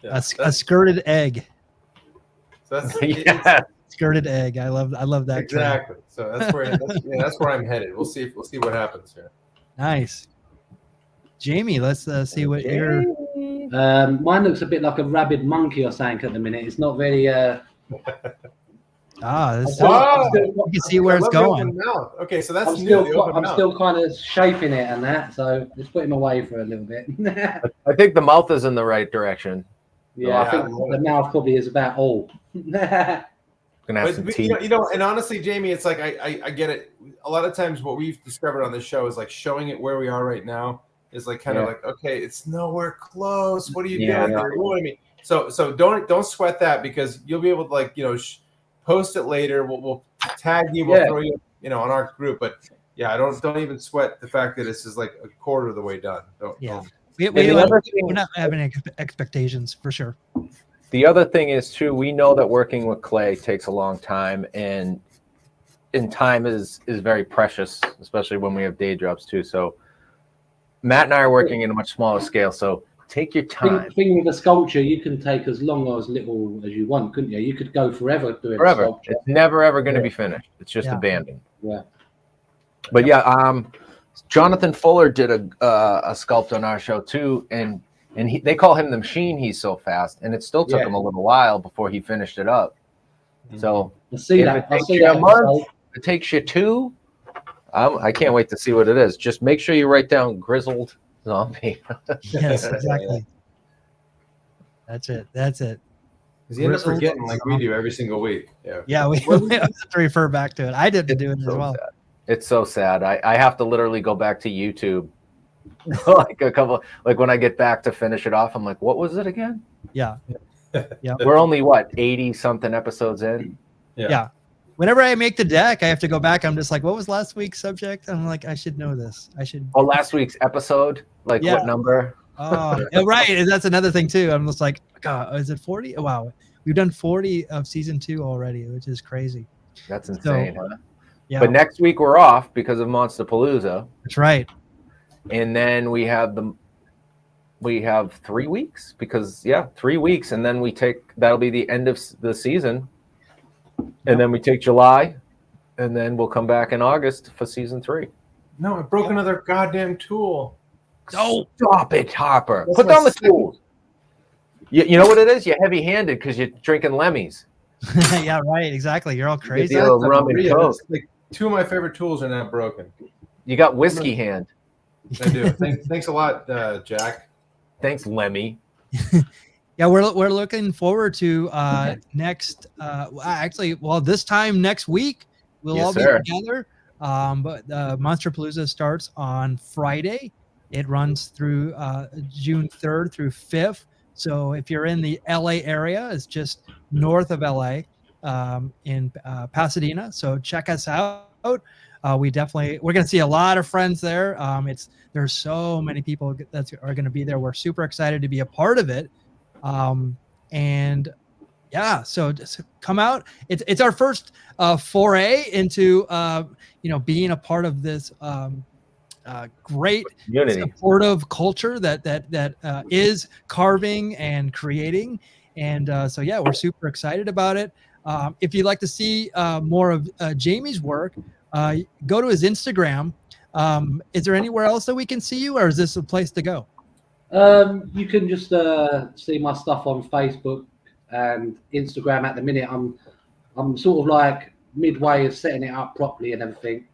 A: A skirted egg.
B: So that's
A: skirted egg. I love that.
B: Exactly. Term. So that's where I'm headed. We'll see what happens here.
A: Nice. Jamie, let's see what your
D: mine looks a bit like a rabid monkey or something at the minute. It's not very
A: you can see where it's going.
B: Okay, so that's
D: I'm still kind of shaping it and that, so let's put him away for a little bit.
C: I think the mouth is in the right direction.
D: Yeah, I think the mouth probably is about all.
C: Gonna have some teeth.
B: And honestly, Jamie, it's like I get it. A lot of times what we've discovered on this show is like showing it where we are right now is like kind of like, okay, it's nowhere close. What are you doing? You know what I mean? So don't sweat that, because you'll be able to like, post it later. We'll tag you, we'll throw you, on our group. But yeah, don't even sweat the fact that this is like a quarter of the way done.
A: We're not having expectations for sure.
C: The other thing is too, we know that working with clay takes a long time, and time is very precious, especially when we have day jobs too. So Matt and I are working in a much smaller scale, so take your time.
D: Thing with a sculpture, you can take as long or as little as you want, couldn't you? You could go forever doing a sculpture.
C: It's never ever going to be finished. It's just abandoned.
D: Yeah.
C: But Jonathan Fuller did a sculpt on our show too, and they call him the machine. He's so fast, and it still took him a little while before he finished it up. So
D: I'll see that.
C: It takes you a month. It takes you 2. I can't wait to see what it is. Just make sure you write down grizzled zombie.
A: Yes, exactly. That's it.
B: Because you end up forgetting like we do every single week.
A: Yeah, we have to refer back to it. I did do it as well.
C: Sad. It's so sad. I have to literally go back to YouTube like when I get back to finish it off. I'm like, what was it again?
A: Yeah.
C: We're only 80 something episodes in.
A: Yeah. Whenever I make the deck, I have to go back. I'm just like, what was last week's subject? I'm like, I should know this.
C: Oh, last week's episode? Like what number?
A: Oh, right. That's another thing too. I'm just like, God, is it 40? Oh, wow. We've done 40 of season 2 already, which is crazy.
C: That's insane, huh?
B: Yeah.
C: But next week we're off because of Monsterpalooza.
A: That's right.
C: And then we have 3 weeks because 3 weeks, and then that'll be the end of the season. And then we take July, and then we'll come back in August for season 3.
B: No, I broke another goddamn tool.
C: Oh, stop it, Harper. Put down the tools. You know what it is? You're heavy-handed because you're drinking Lemmy's.
A: Yeah, right. Exactly. You're all crazy.
C: Rum and Coke.
B: Like 2 of my favorite tools are now broken.
C: You got whiskey hand.
B: I do. Thanks a lot, Jack.
C: Thanks, Lemmy.
A: Yeah, we're looking forward to next. This time next week we'll all be together. But Monsterpalooza starts on Friday, It runs through June 3rd through 5th. So if you're in the LA area, it's just north of LA, in Pasadena. So check us out. We're going to see a lot of friends there. There's so many people that are going to be there. We're super excited to be a part of it. And yeah, so just come out. It's our first foray into being a part of this great
C: Unity.
A: supportive culture that is carving and creating. And so yeah, we're super excited about it. If you'd like to see more of Jamie's work, go to his Instagram. Is there anywhere else that we can see you, or is this a place to go?
D: You can just see my stuff on Facebook and Instagram at the minute. I'm sort of like midway of setting it up properly and everything.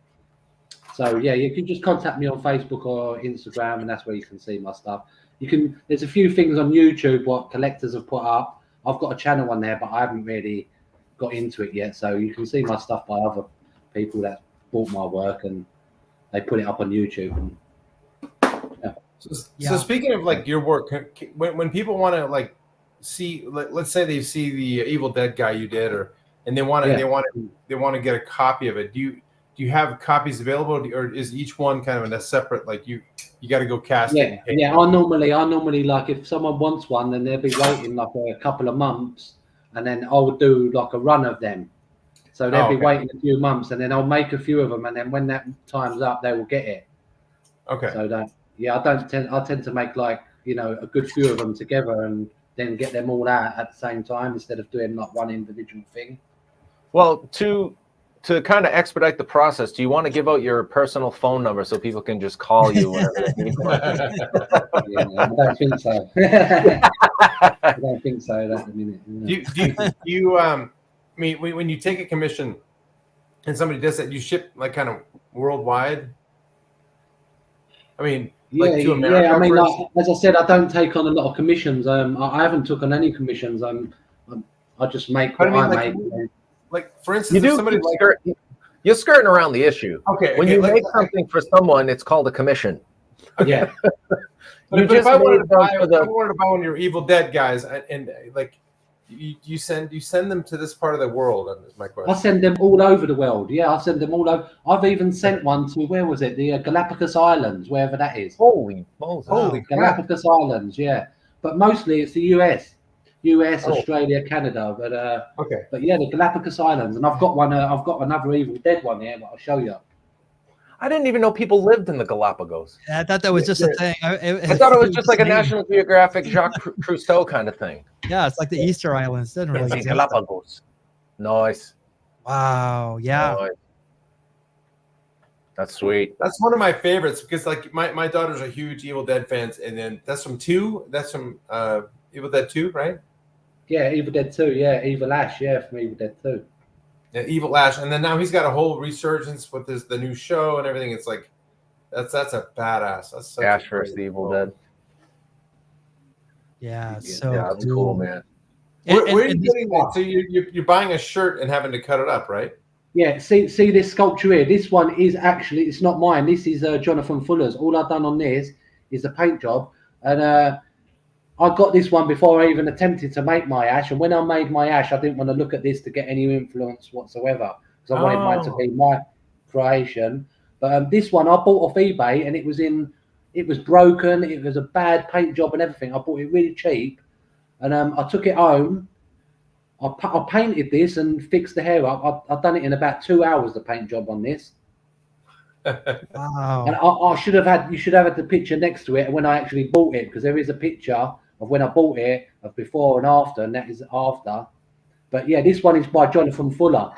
D: So yeah, you can just contact me on Facebook or Instagram, and that's where you can see my stuff. There's a few things on YouTube what collectors have put up. I've got a channel on there, but I haven't really got into it yet. So you can see my stuff by other people that bought my work and they put it up on YouTube. And
B: So speaking of like your work, when people want to like see, let's say they see the Evil Dead guy you did, and they want to get a copy of it. Do you have copies available, or is each one kind of in a separate, like you got to go cast it?
D: Yeah. I normally like, if someone wants one, then they'll be waiting like a couple of months, and then I'll do like a run of them. So they'll be waiting a few months, and then I'll make a few of them, and then when that time's up, they will get it.
B: Okay.
D: So that I tend to make like a good few of them together, and then get them all out at the same time instead of doing like one individual thing.
C: Well, to kind of expedite the process, do you want to give out your personal phone number so people can just call you whenever they need one?
D: I don't think so. I don't think so at the minute.
B: Do you I mean, when you take a commission and somebody does that, you ship like kind of worldwide? I mean, like to America?
D: Yeah. I mean, like, as I said, I don't take on a lot of commissions. I haven't took on any commissions. I just make what I make.
B: Like, for instance, if somebody
C: you're skirting around the issue.
B: Okay.
C: When you make something for someone, it's called a commission.
D: Yeah.
B: But if I wanted to buy one of your Evil Dead guys, and like you send them to this part of the world, is my question.
D: I send them all over the world. Yeah, I send them all over. I've even sent one to, where was it? The Galapagos Islands, wherever that is.
C: Holy balls!
B: Holy
D: Galapagos Islands, yeah. But mostly it's the US, Australia, Canada. But yeah, the Galapagos Islands, and I've got one. I've got another Evil Dead one here, but I'll show you.
C: I didn't even know people lived in the Galapagos.
A: Yeah, I thought that was just a thing.
C: I thought it was just like a National Geographic Jacques Cousteau kind of thing.
A: Yeah, it's like the Easter Islands. Doesn't really exist.
C: Galapagos. Nice.
A: Wow. Yeah.
C: Nice. That's sweet.
B: That's one of my favorites because like my daughters are huge Evil Dead fans, and then that's from 2. That's from Evil Dead 2, right?
D: Yeah, Evil Dead 2. Yeah, Evil Ash. Yeah, from Evil Dead 2.
B: Yeah, Evil Ash, and then now he's got a whole resurgence with the new show and everything. It's like that's a badass. That's such
C: Ash versus the Evil Dead.
A: Yeah,
C: that's cool, man.
B: Where are you getting that? So you're buying a shirt and having to cut it up, right?
D: Yeah. See this sculpture here. This one is actually, it's not mine. This is Jonathan Fuller's. All I've done on this is a paint job, and I got this one before I even attempted to make my ash. And when I made my ash, I didn't want to look at this to get any influence whatsoever, because I wanted mine to be my creation. But this one I bought off eBay, and it was broken. It was a bad paint job and everything. I bought it really cheap, and I took it home. I painted this and fixed the hair up. I've done it in about 2 hours, the paint job on this.
A: Wow.
D: And you should have had the picture next to it when I actually bought it, because there is a picture of when I bought it, of before and after, and that is after. But yeah, this one is by Jonathan Fuller.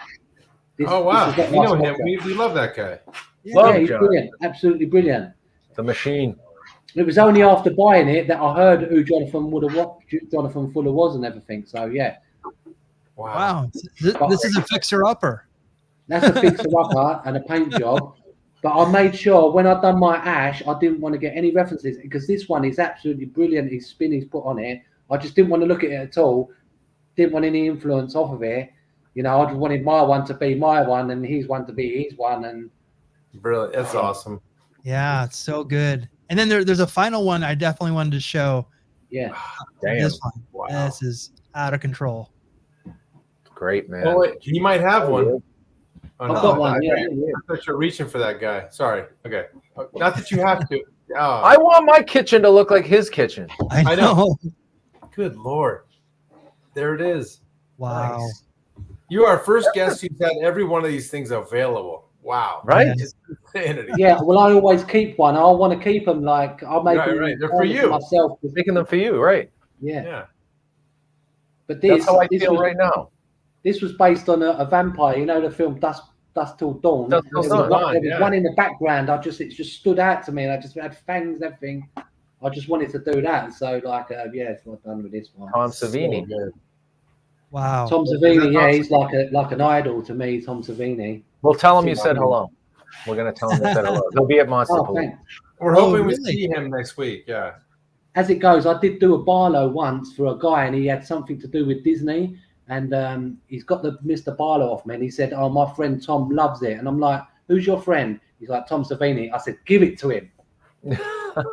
B: Wow. You know him. We love that guy.
D: Yeah, he's brilliant. Absolutely brilliant.
C: The machine.
D: It was only after buying it that I heard who Jonathan Fuller was and everything. So yeah.
A: Wow. This is a fixer-upper.
D: That's a fixer-upper and a paint job. But I made sure when I'd done my ash, I didn't want to get any references, because this one is absolutely brilliant. His spin he's put on it. I just didn't want to look at it at all. Didn't want any influence off of it. I just wanted my one to be my one and his one to be his one. And
B: brilliant. That's awesome.
A: Yeah, it's so good. And then there's a final one I definitely wanted to show.
D: Yeah.
C: Damn.
A: This one.
B: Wow.
A: This is out of control.
C: Great, man.
B: Oh, wait, he might have one. Oh,
D: I've got one. Yeah.
B: I thought you're reaching for that guy. Sorry. Okay. Not that you have to. Oh,
C: I want my kitchen to look like his kitchen.
A: I know.
B: good Lord. There it is.
A: Wow.
B: Nice. You are our first guest who's had every one of these things available. Wow.
C: Right?
B: It's insanity.
D: Yeah. Well, I always keep one. I want to keep them. Like I'll make them
B: Right. They're for you.
D: myself.
C: Making them for you, right?
D: Yeah.
B: Yeah.
D: But this,
C: That's how I
D: this
C: feel
D: was,
C: right now.
D: This was based on a vampire. You know the film Dusk Till Dawn.
C: Dusk Till
D: There
C: Dawn,
D: was one in the background. It just stood out to me, and I just had fangs and everything. I just wanted to do that. So like, yeah, it's what I've done with this one.
C: Tom Savini.
B: So good.
A: Wow.
D: Tom Savini, yeah, he's like an idol to me. Tom Savini.
C: We'll tell him you said hello. We're gonna tell him you said hello. He'll be at Monster
D: Oh,
C: Pool.
D: thanks.
B: We're hoping we
A: really?
B: see him next week. Yeah.
D: As it goes, I did do a Barlow once for a guy, and he had something to do with Disney. And he's got the Mr. Barlow off me, and he said, "Oh, my friend Tom loves it." And I'm like, "Who's your friend?" He's like, "Tom Savini." I said, "Give it to him. Give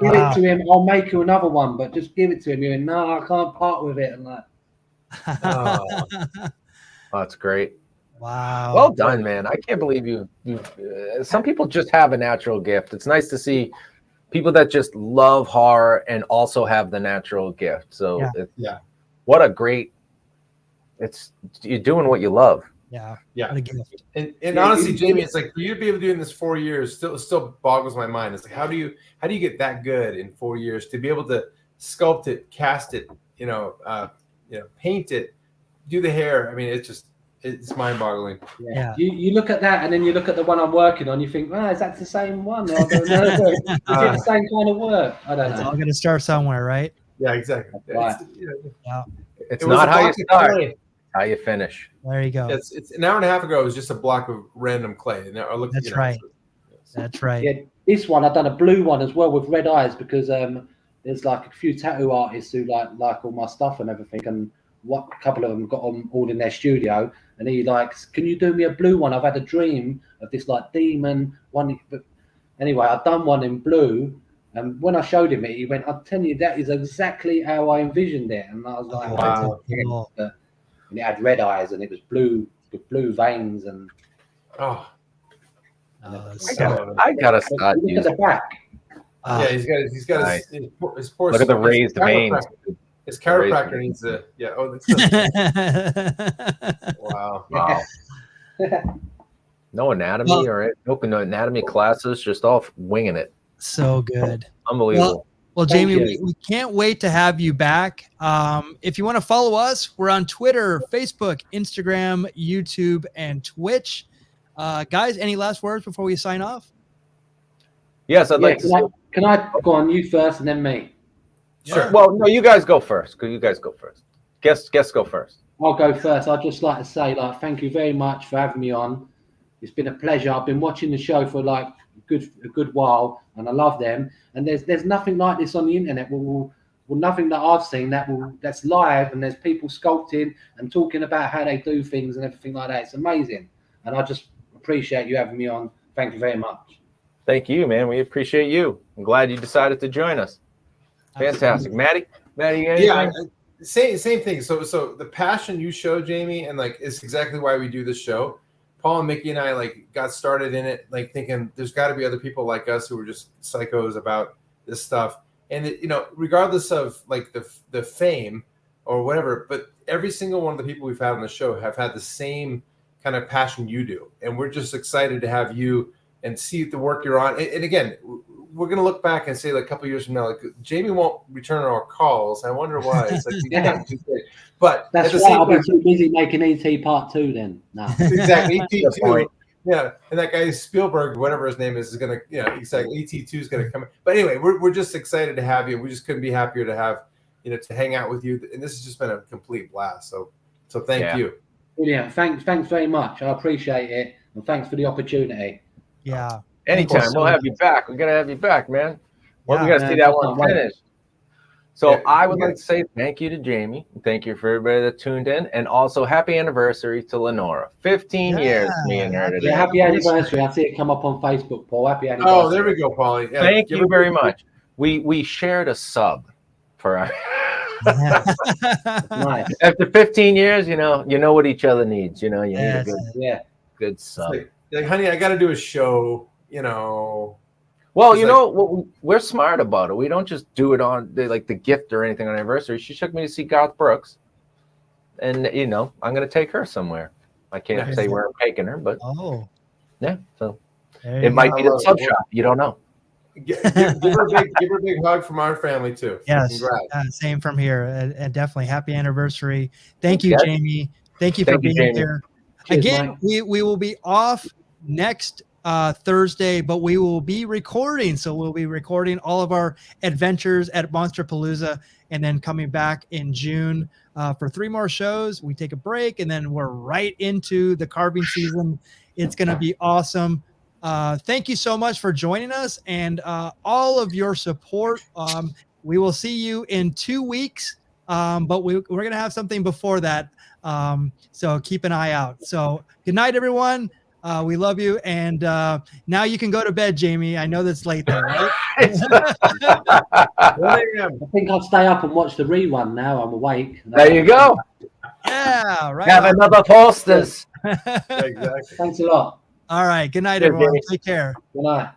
D: it to him. I'll make you another one, but just give it to him." He went, "No, I can't part with it." And like,
B: Oh.
C: That's great.
A: Wow.
C: Well done, man. I can't believe you. Some people just have a natural gift. It's nice to see people that just love horror and also have the natural gift. So what a great. You're doing what you love.
A: Yeah.
B: Yeah.
A: What a gift.
B: And honestly, Jamie, it's like for you to be able to do in this 4 years still boggles my mind. It's like how do you get that good in 4 years to be able to sculpt it, cast it, paint it, do the hair. I mean, it's mind-boggling.
A: Yeah.
D: You look at that, and then you look at the one I'm working on. You think, "Oh, is that the same one?" I don't know. Is it the same kind of work? I don't
A: It's
D: know.
A: all going to start somewhere, right?
B: Yeah, exactly.
D: Right.
C: It's
B: It was
C: not
B: a
C: how you
B: block of
C: start,
B: clay.
C: how you finish.
A: There you go.
B: It's an hour and a half ago. It was just a block of random clay. And I looked,
A: That's right. That's right.
D: Yeah, this one I've done a blue one as well with red eyes because there's like a few tattoo artists who like all my stuff and everything, and a couple of them got them all in their studio, and he likes, "Can you do me a blue one? I've had a dream of this like demon one." But anyway, I've done one in blue, and when I showed him it, he went, "I'll tell you, that is exactly how I envisioned it." And I was like,
B: Wow.
A: Cool.
D: And it had red eyes, and it was blue with blue veins, and
B: Oh,
A: Oh,
C: I gotta start
D: look at
C: using.
D: the back.
B: yeah. He's got
C: Nice.
B: his poor.
C: Look at the
B: his
C: raised veins.
B: His chiropractor needs to. Yeah. Oh, that's wow.
C: Wow. No anatomy
A: Well-
C: or no anatomy classes, just all winging it.
A: so good.
C: Unbelievable.
A: Well,
D: Thank
A: Jamie,
D: you.
A: we can't wait to have you back. If you want to follow us, we're on Twitter, Facebook, Instagram, YouTube, and Twitch. Guys, any last words before we sign off?
C: Yes, I'd
D: Yeah,
C: like to.
D: can I go on you first and then me?
B: Sure.
C: Well, no, you guys go first. You guys go first. Guests go first.
D: I'll go first. I'd just like to say, thank you very much for having me on. It's been a pleasure. I've been watching the show for a good while, and I love them. And there's nothing like this on the internet. Well, nothing that I've seen that's live, and there's people sculpting and talking about how they do things and everything like that. It's amazing, and I just appreciate you having me on. Thank you very much.
C: Thank you, man. We appreciate you. I'm glad you decided to join us. Fantastic, Maddie. You got
B: Yeah.
C: anything?
B: Same thing. So the passion you show, Jamie, and is exactly why we do this show. Paul and Mickey and I got started in it, thinking there's got to be other people like us who are just psychos about this stuff. And regardless of the fame or whatever, but every single one of the people we've had on the show have had the same kind of passion you do, and we're just excited to have you and see the work you're on. And again, we're gonna look back and say a couple years from now, Jamie won't return our calls. I wonder why. It's but
D: That's
B: at the
D: why
B: same
D: I'll be
B: time,
D: too busy making ET Part 2 then. No.
B: exactly.
C: Good point.
B: Yeah, and that guy Spielberg, whatever his name is gonna, exactly. ET2 is gonna come. But anyway, we're just excited to have you. We just couldn't be happier to have, to hang out with you. And this has just been a complete blast. So thank you.
D: Brilliant. Thanks very much. I appreciate it, and thanks for the opportunity.
A: Yeah.
C: Anytime. We'll have you back. We're gonna have you back, man. Well, we
A: Yeah,
C: gotta see that one
D: man.
C: finished. So
B: Yeah,
C: I would like to say thank you to Jamie. Thank you for everybody that tuned in, and also happy anniversary to Lenora. 15 years me and her today.
D: Yeah, happy anniversary. I see it come up on Facebook, Paul. Happy anniversary.
B: Oh, there we go, Paulie. Yeah,
C: Thank you very much. we shared a sub for our.
D: Nice.
C: After 15 years, you know what each other needs. You need a good sub.
B: Like, honey, I got to do a show. Well,
C: we're smart about it. We don't just do it on the gift or anything on anniversary. She took me to see Garth Brooks, and I'm going to take her somewhere. I can't say where I'm taking her, but yeah. So it might be the sub shop. You don't know.
B: Give her a big hug from our family too.
A: Yes, same from here, and definitely happy anniversary. Thank you, Jamie. Thank you for being here.
D: Cheers,
A: again.
D: Mike.
A: We will be off next Thursday, but we will be recording. So we'll be recording all of our adventures at Monsterpalooza, and then coming back in June for 3 more shows. We take a break, and then we're right into the carving season. It's going to be awesome. Thank you so much for joining us and all of your support. We will see you in 2 weeks, but we're going to have something before that. So keep an eye out. So good night, everyone. We love you. And now you can go to bed, Jamie. I know that's late there, right?
D: I think I'll stay up and watch the rerun now. I'm awake.
C: There you go.
A: Yeah, right.
C: Have another Foster's.
B: Exactly.
D: Thanks a lot.
A: All right. Good night, everyone. Take care.
D: Good night.